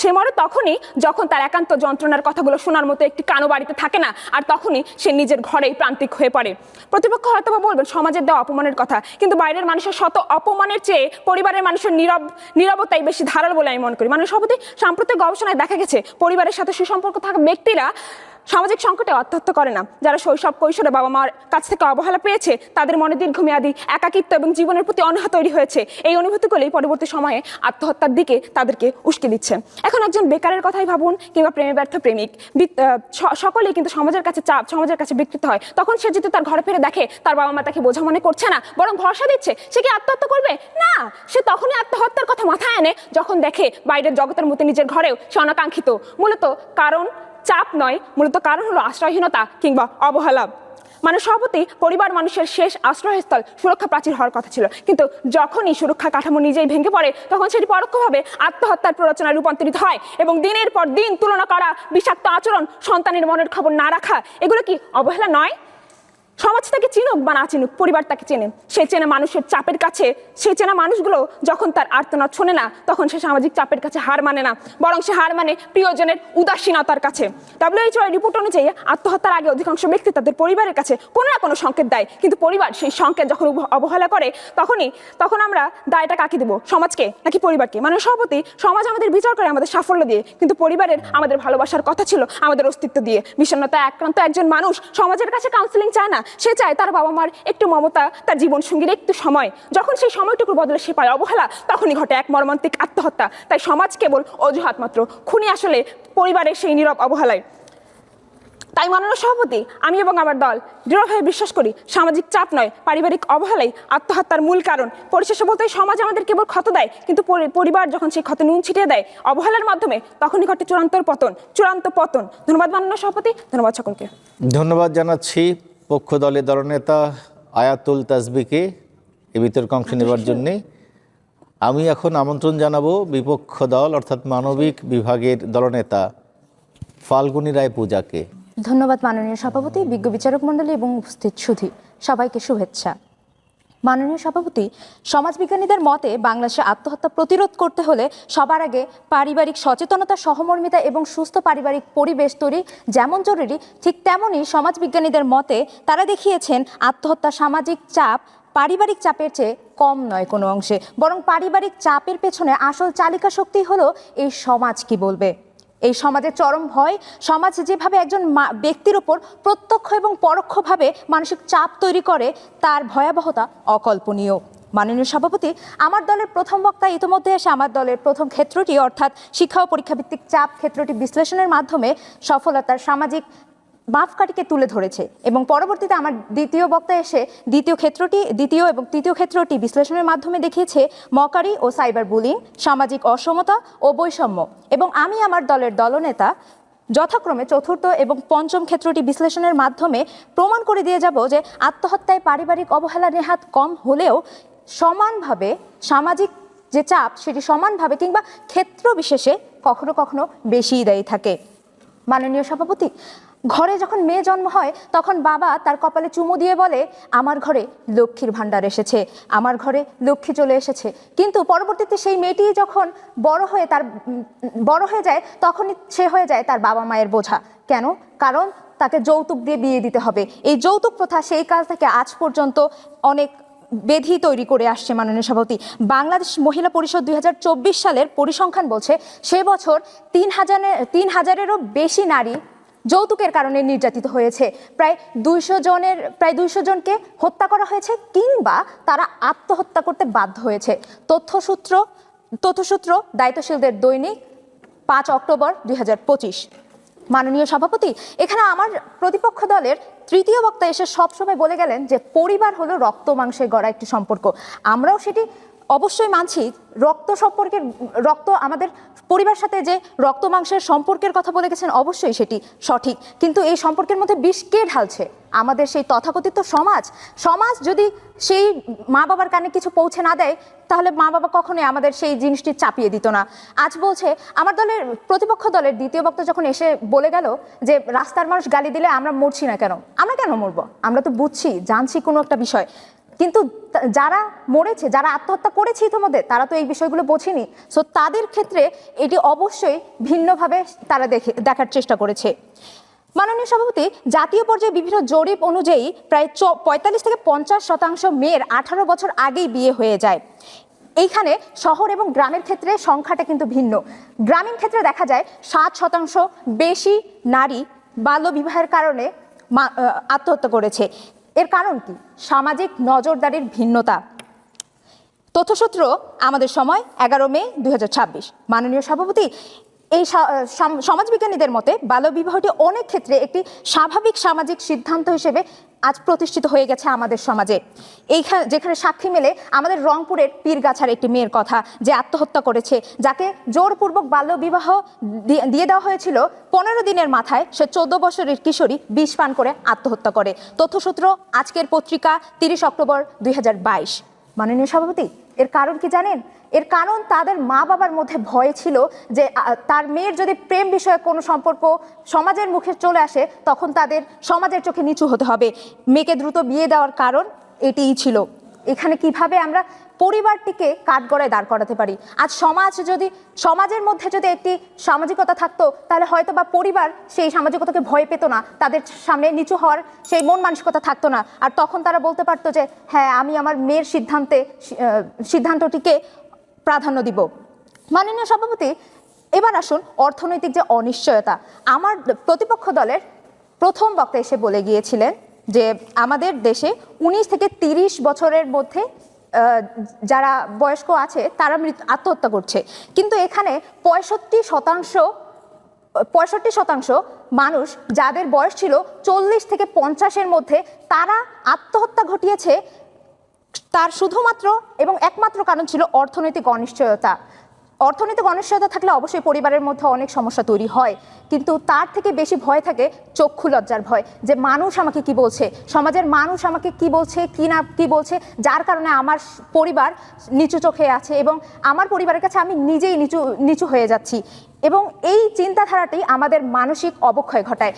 সে মরে তখনই যখন তার একান্ত যন্ত্রণার কথাগুলো শোনার মতো একটি কানো বাড়িতে থাকে না, আর তখনই সে নিজের ঘরেই প্রান্তিক হয়ে পড়ে। প্রতিপক্ষ হয়তো বলবেন সমাজের দেওয়া অপমানের কথা, কিন্তু বাইরের মানুষের শত অপমানের চেয়ে পরিবারের মানুষের নীরবতাই বেশি ধারাল বলে আমি মনে করি। মাননীয় সভাপতি, সাম্প্রতিক গবেষণায় দেখা গেছে পরিবারের সাথে সুসম্পর্ক থাকা ব্যক্তিরা সামাজিক সংকটে আত্মহত্যা করে না। যারা শৈশব কৈশোরে বাবা মার কাছ থেকে অবহেলা পেয়েছে, তাদের মনে দীর্ঘমেয়াদী একাকিত্ব এবং জীবনের প্রতি অনীহা তৈরি হয়েছে। এই অনুভূতিগুলি পরবর্তী সময়ে আত্মহত্যার দিকে তাদেরকে উস্কে দিচ্ছে। এখন একজন বেকারের কথাই ভাবুন, কিংবা প্রেমে ব্যর্থ প্রেমিক, সকলেই কিন্তু সমাজের কাছে চাপ, সমাজের কাছে বিকৃত হয়। তখন সে যদি তার ঘরে ফিরে দেখে তার বাবা মা তাকে বোঝা মনে করছে না, বরং ভরসা দিচ্ছে, সে কি আত্মহত্যা করবে? না, সে তখনই আত্মহত্যার কথা মাথায় আনে যখন দেখে বাইরের জগতের মধ্যে নিজের ঘরেও সে অনাকাঙ্ক্ষিত। মূলত কারণ চাপ নয়, মূলত কারণ হলো আশ্রয়হীনতা কিংবা অবহেলা। সভাপতি, পরিবার মানুষের শেষ আশ্রয়স্থল, সুরক্ষা প্রাচীর হওয়ার কথা ছিল, কিন্তু যখনই সুরক্ষা কাঠামো নিজেই ভেঙে পড়ে, তখন সেটি পরোক্ষভাবে আত্মহত্যার প্ররোচনায় রূপান্তরিত হয়। এবং দিনের পর দিন তুলনা করা, বিষাক্ত আচরণ, সন্তানের মনের খবর না রাখা, এগুলো কি অবহেলা নয়? সমাজ তাকে চিনুক বা না চিনুক, পরিবার তাকে চেনে। সে চেনে মানুষের চাপের কাছে, সে চেনা মানুষগুলো যখন তার আর্তনাদ শোনে না, তখন সে সামাজিক চাপের কাছে হার মানে না, বরং সে হার মানে প্রিয়জনের উদাসীনতার কাছে। WHO রিপোর্ট অনুযায়ী আত্মহত্যার আগে অধিকাংশ ব্যক্তি তাদের পরিবারের কাছে কোনো না কোনো সংকেত দেয়, কিন্তু পরিবার সেই সংকেত যখন অবহেলা করে তখন আমরা দায়টা কাকে দেব, সমাজকে নাকি পরিবারকে? মাননীয় সভাপতি, সমাজ আমাদের বিচার করে আমাদের সাফল্য দিয়ে, কিন্তু পরিবারের আমাদের ভালোবাসার কথা ছিল আমাদের অস্তিত্ব দিয়ে। বিষণ্ণতায় আক্রান্ত একজন মানুষ সমাজের কাছে কাউন্সিলিং চায় না, সে চায় তার বাবা মার একটু মমতা, তার জীবন সঙ্গীর একটু সময়। যখন সেই সময়টুকুর বদলে সে পায় অবহেলা, তখনই ঘটে এক মর্মান্তিক আত্মহত্যা। তাই সমাজ কেবল অজুহাত মাত্র, খুনি আসলে পরিবারের সেই নীরব অবহেলায়। তাই মাননীয় সভাপতি, আমি এবং আমার দল দৃঢ়ভাবে বিশ্বাস করি সামাজিক চাপ নয়, পারিবারিক অবহেলাই আত্মহত্যার মূল কারণ। পরিশেষে বলতে সমাজ আমাদের কেবল ক্ষত দেয়, কিন্তু পরিবার যখন সেই ক্ষত নুন ছিটিয়ে দেয় অবহেলার মাধ্যমে, তখনই ঘটে চূড়ান্ত পতন। ধন্যবাদ মাননীয় সভাপতি, ধন্যবাদ সকলকে। ধন্যবাদ জানাচ্ছি পক্ষ দলের দলনেতা আয়াতুল তাসবিকে এ বিতর্কে অংশ নেবার জন্যে। আমি এখন আমন্ত্রণ জানাবো বিপক্ষ দল অর্থাৎ মানবিক বিভাগের দলনেতা ফাল্গুনী রায় পূজাকে। ধন্যবাদ মাননীয় সভাপতি, বিজ্ঞ বিচারক মণ্ডলী এবং উপস্থিত সুধী, সবাইকে শুভেচ্ছা। মাননীয় সভাপতি, সমাজবিজ্ঞানীদের মতে বাংলাদেশে আত্মহত্যা প্রতিরোধ করতে হলে সবার আগে পারিবারিক সচেতনতা, সহমর্মিতা এবং সুস্থ পারিবারিক পরিবেশ তৈরি যেমন জরুরি, ঠিক তেমনই সমাজবিজ্ঞানীদের মতে তারা দেখিয়েছেন আত্মহত্যা সামাজিক চাপ পারিবারিক চাপের চেয়ে কম নয় কোনো অংশে, বরং পারিবারিক চাপের পেছনে আসল চালিকা শক্তি হলো এই সমাজ কি বলবে। এই সমাজের চরম ভয়, সমাজ যেভাবে একজন ব্যক্তির উপর প্রত্যক্ষ এবং পরোক্ষভাবে মানসিক চাপ তৈরি করে, তার ভয়াবহতা অকল্পনীয়। মাননীয় সভাপতি, আমার দলের প্রথম বক্তা ইতিমধ্যে এসে আমার দলের প্রথম ক্ষেত্রটি অর্থাৎ শিক্ষা ও পরীক্ষাভিত্তিক চাপ ক্ষেত্রটি বিশ্লেষণের মাধ্যমে সফলতার সামাজিক মাপকাঠিকে তুলে ধরেছে, এবং পরবর্তীতে আমার দ্বিতীয় বক্তা এসে দ্বিতীয় এবং তৃতীয় ক্ষেত্রটি বিশ্লেষণের মাধ্যমে দেখিয়েছে মকারি ও সাইবার বুলিং, সামাজিক অসমতা ও বৈষম্য, এবং আমি আমার দলের দলনেতা যথাক্রমে চতুর্থ এবং পঞ্চম ক্ষেত্রটি বিশ্লেষণের মাধ্যমে প্রমাণ করে দিয়ে যাব যে আত্মহত্যায় পারিবারিক অবহেলা নেহাত কম হলেও সমানভাবে সামাজিক যে চাপ সেটি সমানভাবে কিংবা ক্ষেত্র বিশেষে কখনো কখনো বেশিই দায়ী থাকে। মাননীয় সভাপতি, ঘরে যখন মেয়ে জন্ম হয় তখন বাবা তার কপালে চুমু দিয়ে বলে, আমার ঘরে লক্ষ্মীর ভাণ্ডার এসেছে, আমার ঘরে লক্ষ্মী চলে এসেছে। কিন্তু পরবর্তীতে সেই মেয়েটি যখন বড় হয়ে যায় তখনই সে হয়ে যায় তার বাবা মায়ের বোঝা। কেন? কারণ তাকে যৌতুক দিয়ে বিয়ে দিতে হবে। এই যৌতুক প্রথা সেই কাল থেকে আজ পর্যন্ত অনেক বেধি তৈরি করে আসছে। মাননীয় সভাপতি, বাংলাদেশ মহিলা পরিষদ 2024 সালের পরিসংখ্যান বলছে সে বছর 3,000-এরও বেশি নারী যৌতুকের কারণে নির্যাতিত হয়েছে। প্রায় 200 জনকে হত্যা করা হয়েছে কিংবা তারা আত্মহত্যা করতে বাধ্য হয়েছে। তথ্যসূত্র দায়িত্বশীলদের দৈনিক 5 অক্টোবর 2025। মাননীয় সভাপতি, এখানে আমার প্রতিপক্ষ দলের তৃতীয় বক্তা এসে সবসময় বলে গেলেন যে পরিবার হলো রক্ত মাংসে গড়া একটি সম্পর্ক। আমরাও সেটি অবশ্যই মানছি, রক্ত আমাদের পরিবার সাথে যে রক্ত মাংসের সম্পর্কের কথা বলে গেছেন অবশ্যই সেটি সঠিক, কিন্তু এই সম্পর্কের মধ্যে বিষ কে ঢালছে? আমাদের সেই তথাকথিত সমাজ যদি সেই মা বাবার কানে কিছু পৌঁছে না দেয় তাহলে মা বাবা কখনোই আমাদের সেই জিনিসটি চাপিয়ে দিত না। আজ বলছে আমার দলের প্রতিপক্ষ দলের দ্বিতীয় বক্তা যখন এসে বলে গেল যে রাস্তার মানুষ গালি দিলে আমরা মরছি না কেন, আমরা কেন মরবো? আমরা তো বুঝছি, জানছি কোনো একটা বিষয়, কিন্তু যারা মরেছে, যারা আত্মহত্যা করেছে ইতিমধ্যে, তারা তো এই বিষয়গুলো বোঝেনি। সো তাদের ক্ষেত্রে এটি অবশ্যই ভিন্নভাবে তারা দেখার চেষ্টা করেছে। মাননীয় সভাপতি, জাতীয় পর্যায়ে বিভিন্ন জরিপ অনুযায়ী প্রায় 45-50% মেয়ের 18 বছর আগেই বিয়ে হয়ে যায়। এইখানে শহর এবং গ্রামের ক্ষেত্রে সংখ্যাটা কিন্তু ভিন্ন। গ্রামীণ ক্ষেত্রে দেখা যায় 7% বেশি নারী বাল্যবিবাহের কারণে আত্মহত্যা করেছে। এর কারণ কি? সামাজিক নজরদারির ভিন্নতা। তথ্যসূত্র আমাদের সময় 11 মে 2026। মাননীয় সভাপতি, এই সমাজবিজ্ঞানীদের মতে বাল্যবিবাহটি অনেক ক্ষেত্রে একটি স্বাভাবিক সামাজিক সিদ্ধান্ত হিসেবে আজ প্রতিষ্ঠিত হয়ে গেছে আমাদের সমাজে। যেখানে সাক্ষী মেলে আমাদের রংপুরের পীরগাছার একটি মেয়ের কথা, যে আত্মহত্যা করেছে, যাকে জোরপূর্বক বাল্যবিবাহ দিয়ে দেওয়া হয়েছিল। 15 দিনের মাথায় সে 14 বছরের কিশোরী বিষ পান করে আত্মহত্যা করে। তথ্যসূত্র আজকের পত্রিকা 30 অক্টোবর 2022। মাননীয় সভাপতি, এর কারণ কি জানেন? এর কারণ তাদের মা বাবার মধ্যে ভয় ছিল যে তার মেয়ের যদি প্রেম বিষয়ে কোনো সম্পর্ক সমাজের মুখে চলে আসে তখন তাদের সমাজের চোখে নিচু হতে হবে। মেয়েকে দ্রুত বিয়ে দেওয়ার কারণ এটিই ছিল। এখানে কিভাবে আমরা পরিবারটিকে কাঠগড়ায় দাঁড় করাতে পারি। আজ সমাজের মধ্যে যদি একটি সামাজিকতা থাকতো তাহলে হয়তো বা পরিবার সেই সামাজিকতাকে ভয় পেত না, তাদের সামনে নিচু হওয়ার সেই মন মানসিকতা থাকতো না, আর তখন তারা বলতে পারতো যে হ্যাঁ আমি আমার মেয়ের সিদ্ধান্তটিকে প্রাধান্য দিব। মাননীয় সভাপতি, এবার আসুন অর্থনৈতিক যে অনিশ্চয়তা। আমার প্রতিপক্ষ দলের প্রথম বক্তা এসে বলে গিয়েছিলেন যে আমাদের দেশে 19 থেকে 30 বছরের মধ্যে যারা বয়স্ক আছে তারা আত্মহত্যা করছে, কিন্তু এখানে 65% মানুষ যাদের বয়স ছিল 40 থেকে 50-এর মধ্যে তারা আত্মহত্যা ঘটিয়েছে। তার শুধুমাত্র এবং একমাত্র কারণ ছিল অর্থনৈতিক অনিশ্চয়তা। অর্থনৈতিক অনিশ্চয়তা থাকলে অবশ্যই পরিবারের মধ্যে অনেক সমস্যা তৈরি হয়, কিন্তু তার থেকে বেশি ভয় থাকে চক্ষু লজ্জার ভয়, যে মানুষ আমাকে কি বলছে, সমাজের মানুষ আমাকে কি বলছে কি বলছে, যার কারণে আমার পরিবার নিচু চোখে আছে এবং আমার পরিবারের কাছে আমি নিজেই নিচু হয়ে যাচ্ছি। এবং এই চিন্তাধারাটি আমাদের মানসিক অবক্ষয় ঘটায়,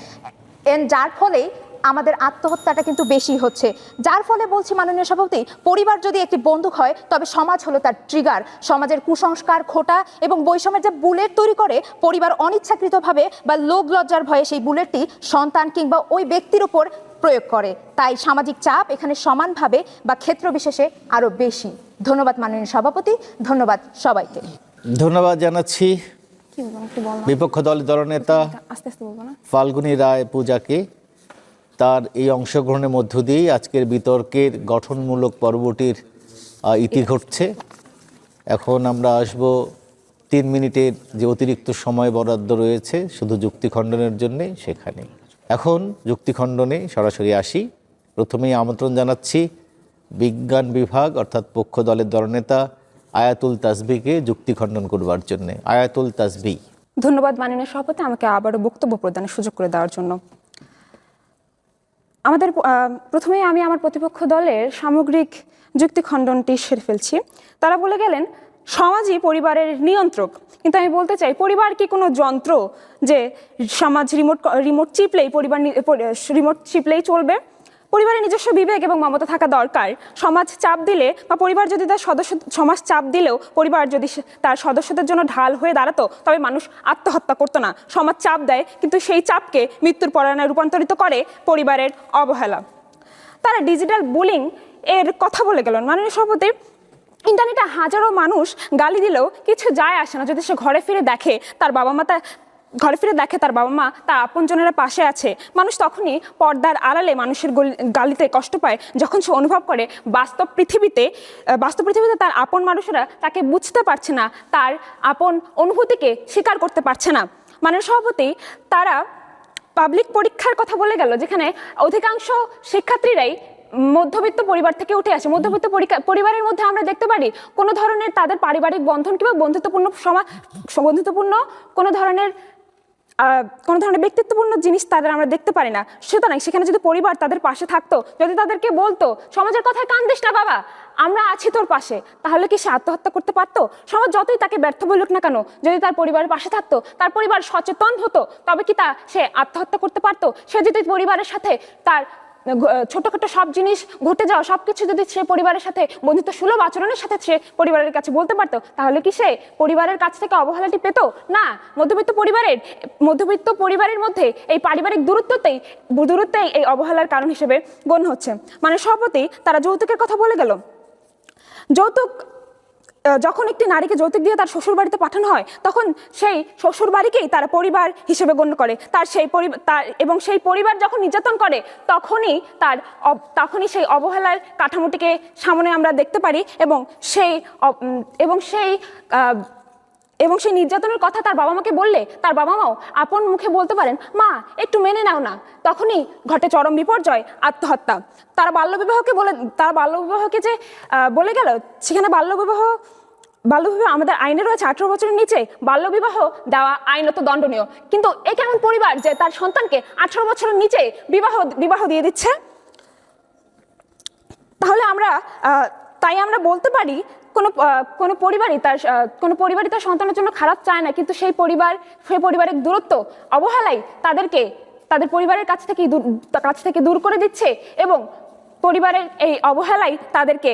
যার ফলেই আমাদের আত্মহত্যাটা কিন্তু বেশি হচ্ছে। যার ফলে বলছি মাননীয় সভাপতি, পরিবার যদি একটি বন্দুক হয় তবে সমাজ হলো তার ট্রিগার। সমাজের কুসংস্কার, খোটা এবং বৈষম্যের যে বুলেট তৈরি করে পরিবার অনিচ্ছাকৃতভাবে বা লোভ লজ্জার ভয়ে সেই বুলেটটি সন্তান কিংবা ওই ব্যক্তির উপর প্রয়োগ করে। তাই সামাজিক চাপ এখানে সমানভাবে বা ক্ষেত্র বিশেষে আরো বেশি। ধন্যবাদ মাননীয় সভাপতি, ধন্যবাদ সবাইকে। ধন্যবাদ জানাচ্ছি বিপক্ষ দলের দলনেতা ফাল্গুনী রায় পূজাকে তার এই অংশগ্রহণের মধ্য দিয়েই আজকের বিতর্কের গঠনমূলক পর্বটির ইতি ঘটছে। এখন আমরা আসব 3 মিনিটের যে অতিরিক্ত সময় বরাদ্দ রয়েছে শুধু যুক্তি খণ্ডনের জন্যে, সেখানে এখন যুক্তি খণ্ডনে সরাসরি আসি। প্রথমেই আমন্ত্রণ জানাচ্ছি বিজ্ঞান বিভাগ অর্থাৎ পক্ষ দলের দলনেতা আয়াতুল তাসবিকে যুক্তি খণ্ডন করবার জন্য। আয়াতুল তাসবি। ধন্যবাদ মাননীয় সভাপতি, আমাকে আবারও বক্তব্য প্রদানের সুযোগ করে দেওয়ার জন্য। প্রথমেই আমি আমার প্রতিপক্ষ দলের সামগ্রিক যুক্তি খণ্ডনটি সেরে ফেলছি। তারা বলে গেলেন সমাজই পরিবারের নিয়ন্ত্রক, কিন্তু আমি বলতে চাই পরিবার কি কোনো যন্ত্র যে সমাজ রিমোট চিপলেই চলবে? পরিবারের নিজস্ব বিবেক এবং মমতা থাকা দরকার। সমাজ চাপ দিলে বা পরিবার যদি সমাজ চাপ দিলেও পরিবার যদি তার সদস্যদের জন্য ঢাল হয়ে দাঁড়াতো তবে মানুষ আত্মহত্যা করতো না। সমাজ চাপ দেয় কিন্তু সেই চাপকে মৃত্যুর পরায়ণে রূপান্তরিত করে পরিবারের অবহেলা। তারা ডিজিটাল বুলিং এর কথা বলে গেলেন। মাননীয় সভাপতি, ইন্টারনেটে হাজারো মানুষ গালি দিলেও কিছু যায় আসে না যদি সে ঘরে ফিরে দেখে তার বাবা মা তার আপনজনেরা পাশে আছে। মানুষ তখনই পর্দার আড়ালে মানুষের গালিতে কষ্ট পায় যখন সে অনুভব করে বাস্তব পৃথিবীতে তার আপন মানুষেরা তাকে বুঝতে পারছে না, তার আপন অনুভূতিকে স্বীকার করতে পারছে না। মাননীয় সভাপতি, তারা পাবলিক পরীক্ষার কথা বলে গেল, যেখানে অধিকাংশ শিক্ষার্থীরাই মধ্যবিত্ত পরিবার থেকে উঠে আসে। মধ্যবিত্ত পরিবারের মধ্যে আমরা দেখতে পারি কোনো ধরনের তাদের পারিবারিক বন্ধন কিংবা বন্ধুত্বপূর্ণ কোনো ধরনের ব্যক্তিত্বপূর্ণ জিনিস তাদের আমরা দেখতে পারি না। সুতরাং সেখানে যদি পরিবার তাদের পাশে থাকতো, যদি তাদেরকে বলতো সমাজের কথায় কান দিস না বাবা, আমরা আছি তোর পাশে, তাহলে কি সে আত্মহত্যা করতে পারতো? সমাজ যতই তাকে ব্যর্থ বলুক না কেন, যদি তার পরিবারের পাশে থাকতো, তার পরিবার সচেতন হতো, তবে কি সে আত্মহত্যা করতে পারতো? সে যদি পরিবারের সাথে তার ছোটখাটো সব জিনিস ঘটে যাওয়া সবকিছু যদি সে পরিবারের সাথে বন্ধুত্ব সুলভ আচরণের সাথে সে পরিবারের কাছে বলতে পারতো, তাহলে কি সে পরিবারের কাছ থেকে অবহেলাটি পেত না? মধ্যবিত্ত পরিবারের মধ্যে এই পারিবারিক দূরত্বতেই এই অবহেলার কারণ হিসেবে গণ্য হচ্ছে। মানে সভাপতি, তারা যৌতুকের কথা বলে গেল। যখন একটি নারীকে যৌতুক দিয়ে তার শ্বশুর বাড়িতে পাঠানো হয় তখন সেই শ্বশুর বাড়িকেই তারা পরিবার হিসেবে গণ্য করে। এবং সেই পরিবার যখন নির্যাতন করে তখনই সেই অবহেলার কাঠামোটিকে সামনে আমরা দেখতে পারি এবং সেই নির্যাতনের কথা তার বাবা মাকে বললে তার বাবা মাও আপন মুখে বলতে পারেন, মা একটু মেনে নাও না, তখনই ঘটে চরম বিপর্যয়, আত্মহত্যা। তারা বাল্যবিবাহকে যে বলে গেল, সেখানে বাল্যবিবাহ আমাদের আইনে রয়েছে 18 বছরের নিচে বাল্যবিবাহ দেওয়া আইনত দণ্ডনীয়, কিন্তু এ কেমন পরিবার যে তার সন্তানকে 18 বছরের নিচে বিবাহ দিয়ে দিচ্ছে? তাহলে আমরা তাই আমরা বলতে পারি কোনো পরিবারই তার সন্তানের জন্য খারাপ চায় না, কিন্তু সেই পরিবারের দূরত্ব, অবহেলাই তাদের পরিবারের কাছ থেকে দূর করে দিচ্ছে, এবং পরিবারের এই অবহেলাই তাদেরকে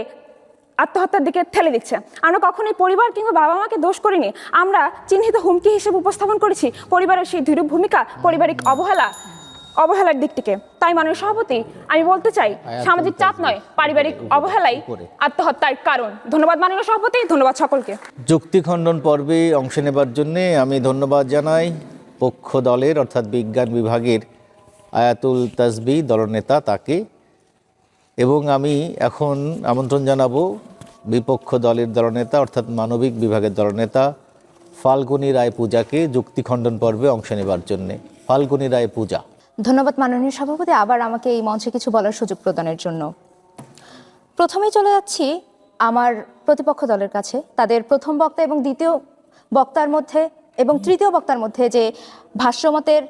আত্মহত্যার দিকে ঠেলে দিচ্ছে। আমরা কখনোই পরিবার কিংবা বাবা মাকে দোষ করিনি, আমরা চিহ্নিত হুমকি হিসেবে উপস্থাপন করেছি পরিবারের সেই দৃঢ় ভূমিকা, পারিবারিক অবহেলার দিকটিকে। তাই মাননীয় সভাপতি, আমি বলতে চাই, সামাজিক চাপ নয়, পারিবারিক অবহেলাই আত্মহত্যার কারণ। ধন্যবাদ মাননীয় সভাপতি, ধন্যবাদ সকলকে। যুক্তি খণ্ডন পর্বে অংশ নেবার জন্যে আমি ধন্যবাদ জানাই পক্ষ দলের অর্থাৎ বিজ্ঞান বিভাগের আয়াতুল তাসবি দলনেতা তাকে, এবং আমি এখন আমন্ত্রণ জানাবো বিপক্ষ দলের দলনেতা অর্থাৎ মানবিক বিভাগের দলনেতা ফাল্গুনী রায় পূজাকে যুক্তি খণ্ডন পর্বে অংশ নেবার জন্যে। ফাল্গুনী রায় পূজা। ধন্যবাদ মাননীয় সভাপতি, আবার আমাকে এই মঞ্চে কিছু বলার সুযোগ প্রদানের জন্য। প্রথমেই চলে যাচ্ছি আমার প্রতিপক্ষ দলের কাছে। তাদের প্রথম বক্তা এবং দ্বিতীয় বক্তার মধ্যে এবং তৃতীয় বক্তার মধ্যে যে ভাষ্যমতের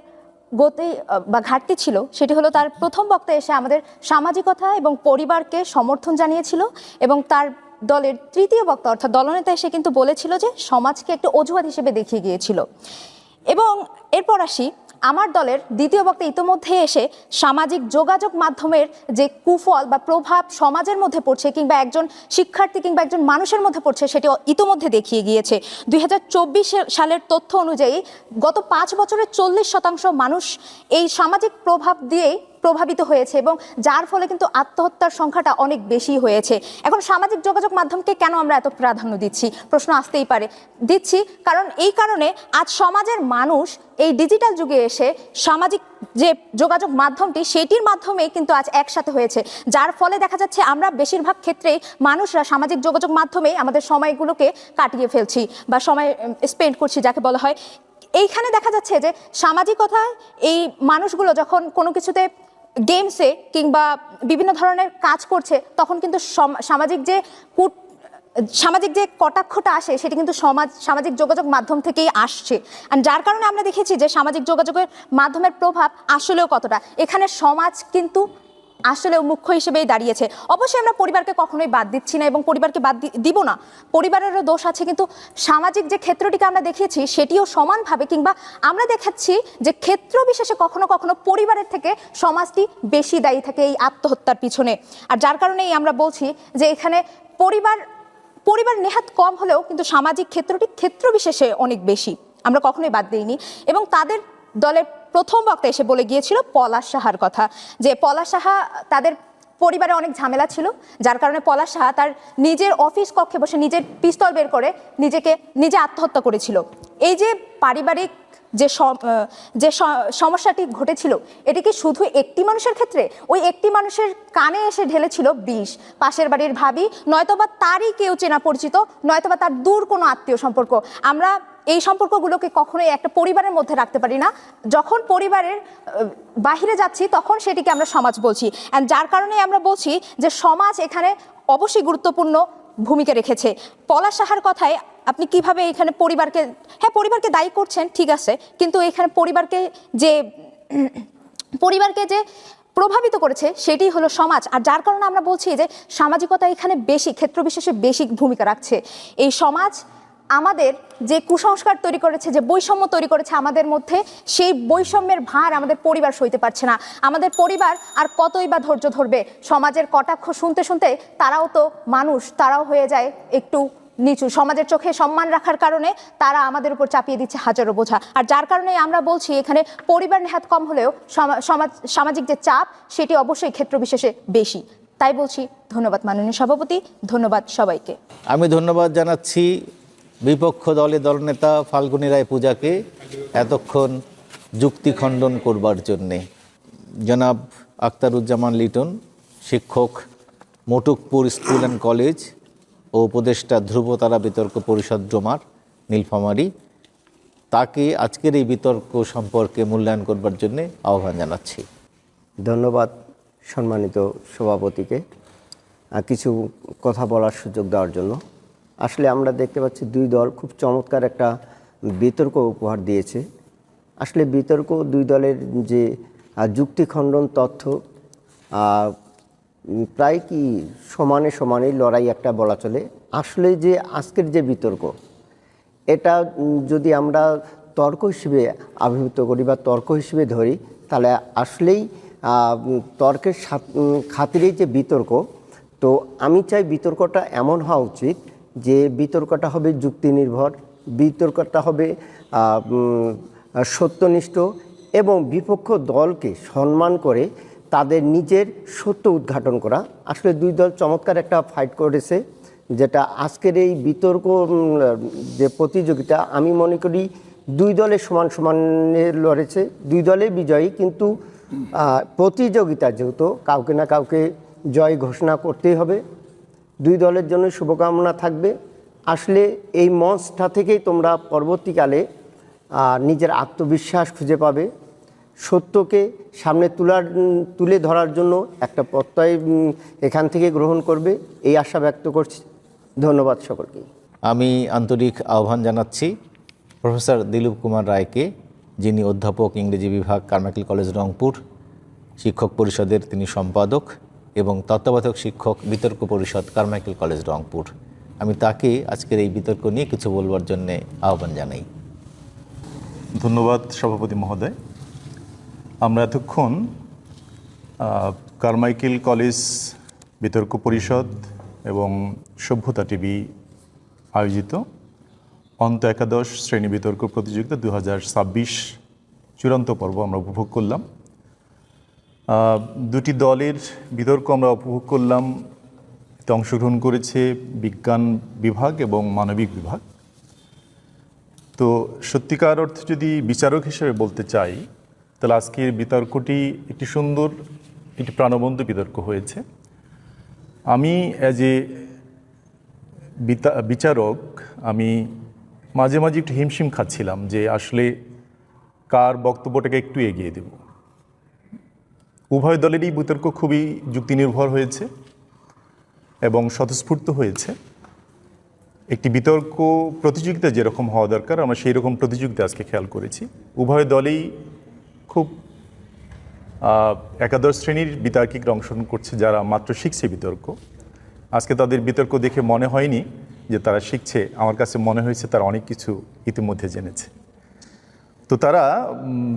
গতি বা ঘাটতি ছিল, সেটি হলো তার প্রথম বক্তা এসে আমাদের সামাজিকতা এবং পরিবারকে সমর্থন জানিয়েছিল, এবং তার দলের তৃতীয় বক্তা অর্থাৎ দলনেতা এসে কিন্তু বলেছিল যে সমাজকে একটু অজুহাত হিসেবে দেখিয়ে গিয়েছিল। এবং এরপর আসি আমার দলের দ্বিতীয় বক্তা ইতোমধ্যে এসে সামাজিক যোগাযোগ মাধ্যমের যে কুফল বা প্রভাব সমাজের মধ্যে পড়ছে, কিংবা একজন শিক্ষার্থী কিংবা একজন মানুষের মধ্যে পড়ছে, সেটি ইতোমধ্যে দেখিয়ে গিয়েছে। 2024 সালের তথ্য অনুযায়ী গত 5 বছরে 40% মানুষ এই সামাজিক প্রভাব দিয়েই প্রভাবিত হয়েছে, এবং যার ফলে কিন্তু আত্মহত্যার সংখ্যাটা অনেক বেশি হয়েছে। এখন সামাজিক যোগাযোগ মাধ্যমকে কেন আমরা এত প্রাধান্য দিচ্ছি, প্রশ্ন আসতেই পারে। দিচ্ছি কারণ এই কারণে আজ সমাজের মানুষ এই ডিজিটাল যুগে এসে সামাজিক যে যোগাযোগ মাধ্যমটি, সেটির মাধ্যমে কিন্তু আজ একসাথে হয়েছে, যার ফলে দেখা যাচ্ছে আমরা বেশিরভাগ ক্ষেত্রেই মানুষরা সামাজিক যোগাযোগ মাধ্যমেই আমাদের সময়গুলোকে কাটিয়ে ফেলছি বা সময় স্পেন্ড করছি যাকে বলা হয়। এইখানে দেখা যাচ্ছে যে সামাজিকতায় এই মানুষগুলো যখন কোনো কিছুতে গেমসে কিংবা বিভিন্ন ধরনের কাজ করছে, তখন কিন্তু সামাজিক যে কটাক্ষটা আসে, সেটি কিন্তু সামাজিক যোগাযোগ মাধ্যম থেকেই আসছে। আর যার কারণে আমরা দেখেছি যে সামাজিক যোগাযোগের মাধ্যমের প্রভাব আসলেও কতটা, এখানে সমাজ কিন্তু আসলেও মুখ্য হিসেবেই দাঁড়িয়েছে। অবশ্যই আমরা পরিবারকে কখনোই বাদ দিচ্ছি না এবং পরিবারকে বাদ দিব না, পরিবারেরও দোষ আছে, কিন্তু সামাজিক যে ক্ষেত্রটিকে আমরা দেখিয়েছি সেটিও সমানভাবে, কিংবা আমরা দেখাচ্ছি যে ক্ষেত্র বিশেষে কখনো কখনো পরিবারের থেকে সমাজটি বেশি দায়ী থাকে এই আত্মহত্যার পিছনে। আর যার কারণেই আমরা বলছি যে এখানে পরিবার নেহাত কম হলেও কিন্তু সামাজিক ক্ষেত্রটি ক্ষেত্র বিশেষে অনেক বেশি, আমরা কখনোই বাদ দিইনি। এবং তাদের দলের প্রথম বক্তা এসে বলে গিয়েছিল পলাশ সাহার কথা, যে পলাশ সাহা তাদের পরিবারে অনেক ঝামেলা ছিল, যার কারণে পলাশ সাহা তার নিজের অফিস কক্ষে বসে নিজের পিস্তল বের করে নিজে আত্মহত্যা করেছিল। এই যে পারিবারিক যে সমস্যাটি ঘটেছিল, এটি কি শুধু একটি মানুষের ক্ষেত্রে? ওই একটি মানুষের কানে এসে ঢেলেছিল বিষ, পাশের বাড়ির ভাবি, নয়তোবা তারই কেউ চেনা পরিচিত, নয়তোবা তার দূর কোনো আত্মীয় সম্পর্ক। আমরা এই সম্পর্কগুলোকে কখনোই একটা পরিবারের মধ্যে রাখতে পারি না। যখন পরিবারের বাহিরে যাচ্ছি তখন সেটিকে আমরা সমাজ বলছি। যার কারণে আমরা বলছি যে সমাজ এখানে অবশ্যই গুরুত্বপূর্ণ ভূমিকা রেখেছে। পলাশ সাহার কথায় আপনি কিভাবে এখানে পরিবারকে দায়ী করছেন, ঠিক আছে, কিন্তু এখানে পরিবারকে যে প্রভাবিত করেছে সেটি হলো সমাজ। আর যার কারণে আমরা বলছি যে সামাজিকতা এখানে বেশি, ক্ষেত্র বিশেষে বেশি ভূমিকা রাখছে। এই সমাজ আমাদের যে কুসংস্কার তৈরি করেছে, যে বৈষম্য তৈরি করেছে আমাদের মধ্যে, সেই বৈষম্যের ভার আমাদের পরিবার সইতে পারছে না। আমাদের পরিবার আর কতই বা ধৈর্য ধরবে? সমাজের কটাক্ষ শুনতে শুনতে তারাও তো মানুষ, তারাও হয়ে যায় একটু নিচু। সমাজের চোখে সম্মান রাখার কারণে তারা আমাদের উপর চাপিয়ে দিচ্ছে হাজারো বোঝা। আর যার কারণে আমরা বলছি এখানে পরিবার নেহাত কম হলেও সামাজিক যে চাপ, সেটি অবশ্যই ক্ষেত্র বিশেষে বেশি। তাই বলছি ধন্যবাদ মাননীয় সভাপতি, ধন্যবাদ সবাইকে। আমি ধন্যবাদ জানাচ্ছি বিপক্ষ দলের দলনেতা ফাল্গুনী রায় পূজাকে এতক্ষণ যুক্তি খণ্ডন করবার জন্যে। জনাব আখতারুজ্জামান লিটন, শিক্ষক, মটুকপুর স্কুল অ্যান্ড কলেজ ও উপদেষ্টা ধ্রুবতারা বিতর্ক পরিষদ ডোমার, নীলফামারী, তাকে আজকের এই বিতর্ক সম্পর্কে মূল্যায়ন করবার জন্যে আহ্বান জানাচ্ছি। ধন্যবাদ সম্মানিত সভাপতিকে কিছু কথা বলার সুযোগ দেওয়ার জন্য। আসলে আমরা দেখতে পাচ্ছি দুই দল খুব চমৎকার একটা বিতর্ক উপহার দিয়েছে। আসলে বিতর্ক দুই দলের যে যুক্তি খণ্ডন তথ্য প্রায় কি সমানে সমানেই লড়াই একটা বলা চলে। আসলে যে আজকের যে বিতর্ক, এটা যদি আমরা তর্ক হিসেবে আবির্ভূত করি বা তর্ক হিসেবে ধরি, তাহলে আসলেই তর্কের খাতিরেই যে বিতর্ক, তো আমি চাই বিতর্কটা এমন হওয়া উচিত যে বিতর্কটা হবে যুক্তি নির্ভর, বিতর্কটা হবে সত্যনিষ্ঠ এবং বিপক্ষ দলকে সম্মান করে তাদের নিজের সত্য উদ্ঘাটন করা। আসলে দুই দল চমৎকার একটা ফাইট করেছে, যেটা আজকের এই বিতর্ক যে প্রতিযোগিতা, আমি মনে করি দুই দলে সমান সমানে লড়েছে, দুই দলে বিজয়ী। কিন্তু প্রতিযোগিতা যেহেতু কাউকে না কাউকে জয় ঘোষণা করতেই হবে, দুই দলের জন্য শুভকামনা থাকবে। আসলে এই মঞ্চটা থেকেই তোমরা পরবর্তীকালে নিজের আত্মবিশ্বাস খুঁজে পাবে, সত্যকে সামনে তুলে ধরার জন্য একটা প্রত্যয় এখান থেকে গ্রহণ করবে, এই আশা ব্যক্ত করছি। ধন্যবাদ সকলকে। আমি আন্তরিক আহ্বান জানাচ্ছি প্রফেসর দিলীপ কুমার রায়কে, যিনি অধ্যাপক ইংরেজি বিভাগ, কারমাইকেল কলেজ রংপুর, শিক্ষক পরিষদের তিনি সম্পাদক এবং তত্ত্বাবধায়ক শিক্ষক, বিতর্ক পরিষদ, কারমাইকেল কলেজ রংপুর। আমি তাকে আজকের এই বিতর্ক নিয়ে কিছু বলবার জন্যে আহ্বান জানাই। ধন্যবাদ সভাপতি মহোদয়। আমরা এতক্ষণ কারমাইকেল কলেজ বিতর্ক পরিষদ এবং সভ্যতা টিভি আয়োজিত অন্ত একাদশ শ্রেণী বিতর্ক প্রতিযোগিতা 2026 চূড়ান্ত পর্ব আমরা উপভোগ করলাম। দুটি দলের বিতর্ক আমরা উপভোগ করলাম। এতে অংশগ্রহণ করেছে বিজ্ঞান বিভাগ এবং মানবিক বিভাগ। তো সত্যিকার অর্থে যদি বিচারক হিসেবে বলতে চাই, তাহলে আজকের বিতর্কটি একটি সুন্দর, একটি প্রাণবন্ত বিতর্ক হয়েছে। আমি অ্যাজ এ বিচারক আমি মাঝে মাঝে একটু হিমশিম খাচ্ছিলাম যে আসলে কার বক্তব্যটাকে একটু এগিয়ে দেব। উভয় দলেরই বিতর্ক খুবই যুক্তিনির্ভর হয়েছে এবং স্বতঃস্ফূর্ত হয়েছে। একটি বিতর্ক প্রতিযোগিতা যেরকম হওয়া দরকার, আমরা সেই রকম প্রতিযোগিতা আজকে খেয়াল করেছি। উভয় দলেই খুব একাদশ শ্রেণীর বিতার্কিকরা অংশগ্রহণ করছে, যারা মাত্র শিখছে বিতর্ক। আজকে তাদের বিতর্ক দেখে মনে হয়নি যে তারা শিখছে, আমার কাছে মনে হয়েছে তারা অনেক কিছু ইতিমধ্যে জেনেছে। তো তারা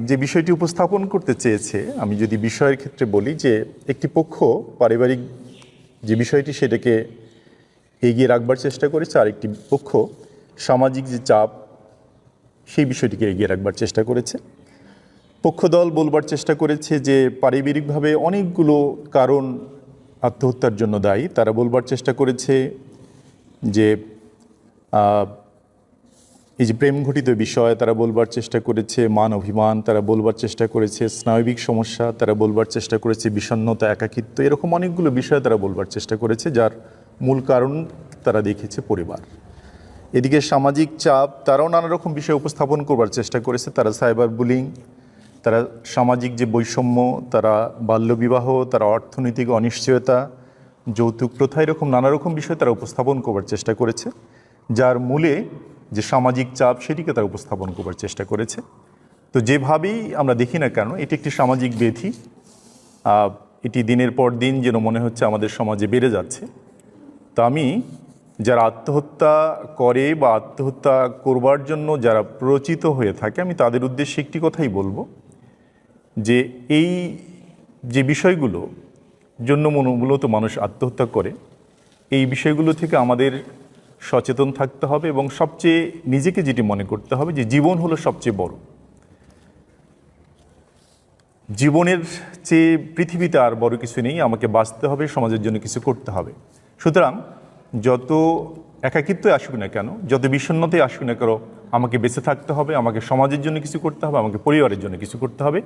যে বিষয়টি উপস্থাপন করতে চেয়েছে, আমি যদি বিষয়ের ক্ষেত্রে বলি যে একটি পক্ষ পারিবারিক যে বিষয়টি সেটাকে এগিয়ে রাখবার চেষ্টা করেছে, আর একটি পক্ষ সামাজিক যে চাপ সেই বিষয়টিকে এগিয়ে রাখবার চেষ্টা করেছে। পক্ষদল বলবার চেষ্টা করেছে যে পারিবারিকভাবে অনেকগুলো কারণ আত্মহত্যার জন্য দায়ী। তারা বলবার চেষ্টা করেছে যে এই যে প্রেম ঘটিত বিষয়, তারা বলবার চেষ্টা করেছে মান অভিমান, তারা বলবার চেষ্টা করেছে স্নায়বিক সমস্যা, তারা বলবার চেষ্টা করেছে বিষণ্ণতা, একাকিত্ব, এরকম অনেকগুলো বিষয় তারা বলবার চেষ্টা করেছে, যার মূল কারণ তারা দেখেছে পরিবার। এদিকে সামাজিক চাপ, তারাও নানা রকম বিষয় উপস্থাপন করবার চেষ্টা করেছে। তারা সাইবার বুলিং, তারা সামাজিক যে বৈষম্য, তারা বাল্যবিবাহ, তারা অর্থনৈতিক অনিশ্চয়তা, যৌতুক প্রথা, এরকম নানা রকম বিষয় তারা উপস্থাপন করবার চেষ্টা করেছে, যার মূলে যে সামাজিক চাপ সেটিকে তারা উপস্থাপন করবার চেষ্টা করেছে। তো যেভাবেই আমরা দেখি না কেন, এটি একটি সামাজিক ব্যাধি। এটি দিনের পর দিন যেন মনে হচ্ছে আমাদের সমাজে বেড়ে যাচ্ছে। তো আমি যারা আত্মহত্যা করে বা আত্মহত্যা করবার জন্য যারা প্ররোচিত হয়ে থাকে, আমি তাদের উদ্দেশ্যে একটি কথাই বলবো যে এই যে বিষয়গুলো জন্য মূলত মানুষ আত্মহত্যা করে, এই বিষয়গুলো থেকে আমাদের সচেতন থাকতে হবে এবং সবচেয়ে নিজেকে যেটি মনে করতে হবে যে জীবন হলো সবচেয়ে বড়। জীবনের চেয়ে পৃথিবীতে আর বড় কিছু নেই। আমাকে বাঁচতে হবে, সমাজের জন্য কিছু করতে হবে। সুতরাং যত একাকিত্ব আসুক না কেন, যত বিষণ্ণতাই আসুক না কেন, আমাকে বেঁচে থাকতে হবে, আমাকে সমাজের জন্য কিছু করতে হবে, আমাকে পরিবারের জন্য কিছু করতে হবে।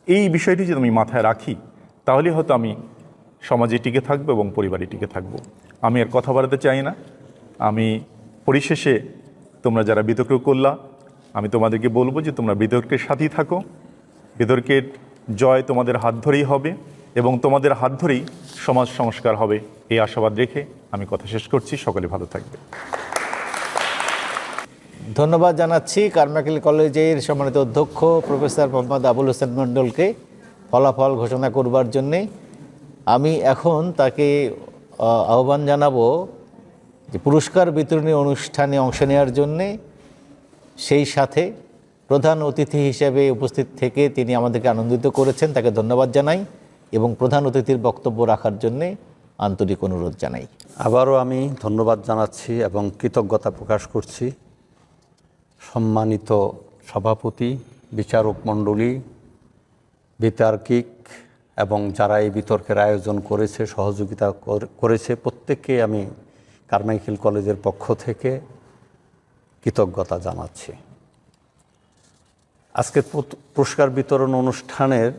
এই বিষয়টি যদি আমি মাথায় রাখি, তাহলে হয়তো আমি সমাজে টিকে থাকবো এবং পরিবারে টিকে থাকবো। আমি আর কথা বাড়াতে চাই না। আমি পরিশেষে তোমরা যারা বিতর্ক করলা, আমি তোমাদেরকে বলবো যে তোমরা বিতর্কের সাথেই থাকো। বিতর্কের জয় তোমাদের হাত ধরেই হবে এবং তোমাদের হাত ধরেই সমাজ সংস্কার হবে, এই আশাবাদ রেখে আমি কথা শেষ করছি। সকলে ভালো থাকবে। ধন্যবাদ জানাচ্ছি কারমাইকেল কলেজের সম্মানিত অধ্যক্ষ প্রফেসর মোহাম্মদ আবুল হোসেন মণ্ডলকে ফলাফল ঘোষণা করবার জন্যে। আমি এখন তাকে আহ্বান জানাবো যে পুরস্কার বিতরণী অনুষ্ঠানে অংশ নেওয়ার জন্যে, সেই সাথে প্রধান অতিথি হিসেবে উপস্থিত থেকে তিনি আমাদেরকে আনন্দিত করেছেন, তাকে ধন্যবাদ জানাই এবং প্রধান অতিথির বক্তব্য রাখার জন্যে আন্তরিক অনুরোধ জানাই। আবারও আমি ধন্যবাদ জানাচ্ছি এবং কৃতজ্ঞতা প্রকাশ করছি সম্মানিত সভাপতি, বিচারক মণ্ডলী, বিতার্কিক এবং যারা এই বিতর্কের আয়োজন করেছে, সহযোগিতা করেছে, প্রত্যেককে আমি কারমাইকেল কলেজের পক্ষ থেকে কৃতজ্ঞতা জানাচ্ছি। আজকের পুরস্কার বিতরণ অনুষ্ঠানের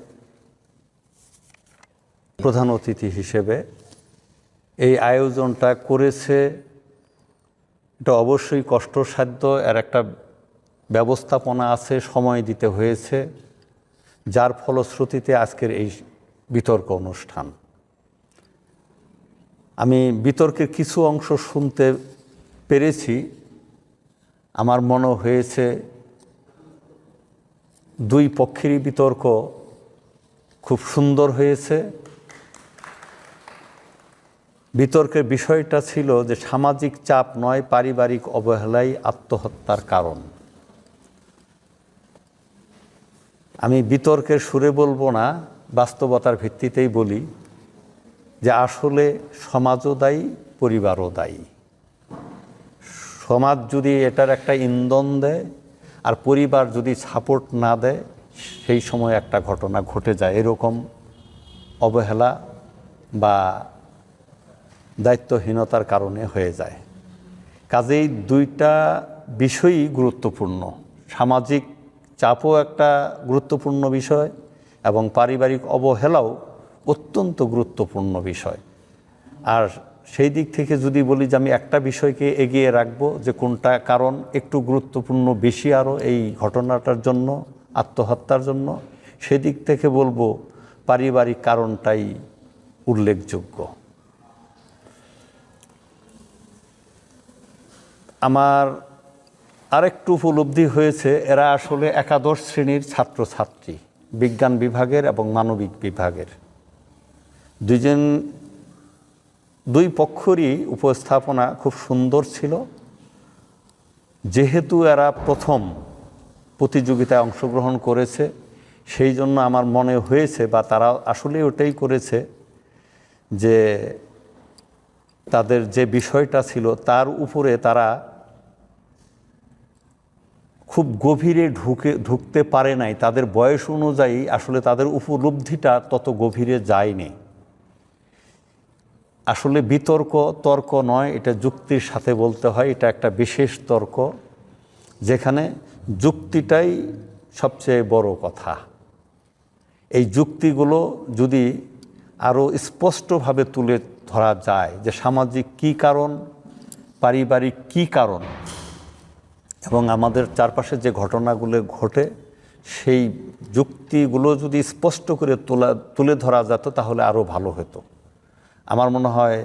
প্রধান অতিথি হিসেবে এই আয়োজনটা করেছে, এটা অবশ্যই কষ্টসাধ্য, এর একটা ব্যবস্থাপনা আছে, সময় দিতে হয়েছে, যার ফলশ্রুতিতে আজকের এই বিতর্ক অনুষ্ঠান। আমি বিতর্কের কিছু অংশ শুনতে পেরেছি, আমার মনে হয়েছে দুই পক্ষেরই বিতর্ক খুব সুন্দর হয়েছে। বিতর্কের বিষয়টা ছিল যে সামাজিক চাপ নয়, পারিবারিক অবহেলাই আত্মহত্যার কারণ। আমি বিতর্কের সুরে বলবো না, বাস্তবতার ভিত্তিতেই বলি যে আসলে সমাজও দায়ী, পরিবারও দায়ী। সমাজ যদি এটার একটা ইন্ধন দেয় আর পরিবার যদি সাপোর্ট না দেয়, সেই সময় একটা ঘটনা ঘটে যায়, এরকম অবহেলা বা দায়িত্বহীনতার কারণে হয়ে যায়। কাজেই দুইটা বিষয়ই গুরুত্বপূর্ণ, সামাজিক চাপও একটা গুরুত্বপূর্ণ বিষয় এবং পারিবারিক অবহেলাও অত্যন্ত গুরুত্বপূর্ণ বিষয়। আর সেই দিক থেকে যদি বলি যে আমি একটা বিষয়কে এগিয়ে রাখবো, যে কোনটা কারণ একটু গুরুত্বপূর্ণ বেশি আরও এই ঘটনাটার জন্য, আত্মহত্যার জন্য, সেদিক থেকে বলবো পারিবারিক কারণটাই উল্লেখযোগ্য। আমার আরেকটু উপলব্ধি হয়েছে, এরা আসলে একাদশ শ্রেণীর ছাত্রছাত্রী, বিজ্ঞান বিভাগের এবং মানবিক বিভাগের। দুই পক্ষেরই উপস্থাপনা খুব সুন্দর ছিল। যেহেতু এরা প্রথম প্রতিযোগিতায় অংশগ্রহণ করেছে, সেই জন্য আমার মনে হয়েছে বা তারা আসলে ওটাই করেছে যে তাদের যে বিষয়টা ছিল তার উপরে তারা খুব গভীরে ঢুকতে পারে নাই। তাদের বয়স অনুযায়ী আসলে তাদের উপলব্ধিটা তত গভীরে যায়নি। আসলে বিতর্ক তর্ক নয়, এটা যুক্তির সাথে বলতে হয়। এটা একটা বিশেষ তর্ক, যেখানে যুক্তিটাই সবচেয়ে বড় কথা। এই যুক্তিগুলো যদি আরও স্পষ্টভাবে তুলে ধরা যায় যে সামাজিক কী কারণ, পারিবারিক কী কারণ, এবং আমাদের চারপাশে যে ঘটনাগুলো ঘটে সেই যুক্তিগুলো যদি স্পষ্ট করে তুলে ধরা যেত তাহলে আরও ভালো হতো। আমার মনে হয়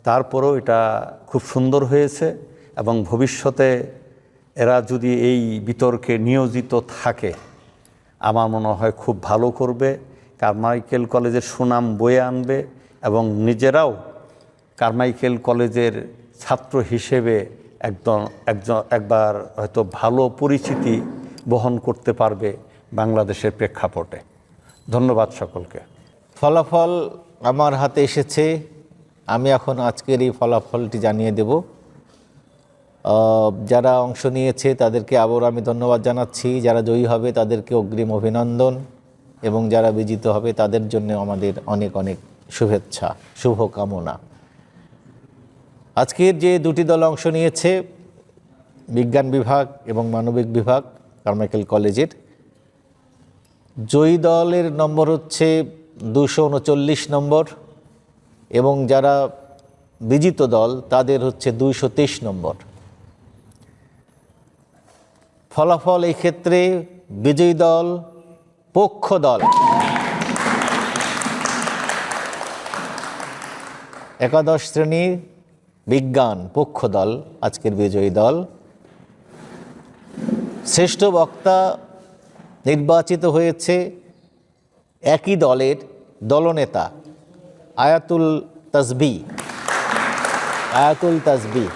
তারপরেও এটা খুব সুন্দর হয়েছে এবং ভবিষ্যতে এরা যদি এই বিতর্কে নিয়োজিত থাকে আমার মনে হয় খুব ভালো করবে, কারমাইকেল কলেজের সুনাম বয়ে আনবে এবং নিজেরাও কারমাইকেল কলেজের ছাত্র হিসেবে একবার হয়তো ভালো পরিচিতি বহন করতে পারবে বাংলাদেশের প্রেক্ষাপটে। ধন্যবাদ সকলকে। ফলাফল আমার হাতে এসেছে, আমি এখন আজকের এই ফলাফলটি জানিয়ে দেব। যারা অংশ নিয়েছে তাদেরকে আবার আমি ধন্যবাদ জানাচ্ছি, যারা জয়ী হবে তাদেরকে অগ্রিম অভিনন্দন এবং যারা বিজিত হবে তাদের জন্য আমাদের অনেক অনেক শুভেচ্ছা, শুভকামনা। আজকের যে দুটি দল অংশ নিয়েছে, বিজ্ঞান বিভাগ এবং মানবিক বিভাগ কারমাইকেল কলেজের, জয়ী দলের নম্বর হচ্ছে 239 নম্বর এবং যারা বিজিত দল তাদের হচ্ছে 223 নম্বর। ফলাফল এই ক্ষেত্রে বিজয়ী দল পক্ষ দল একাদশ শ্রেণীর বিজ্ঞান পক্ষ দল আজকের বিজয়ী দল। শ্রেষ্ঠ বক্তা নির্বাচিত হয়েছে একই দলের দলনেতা আয়াতুল তাসবিহ। আয়াতুল তাসবিহ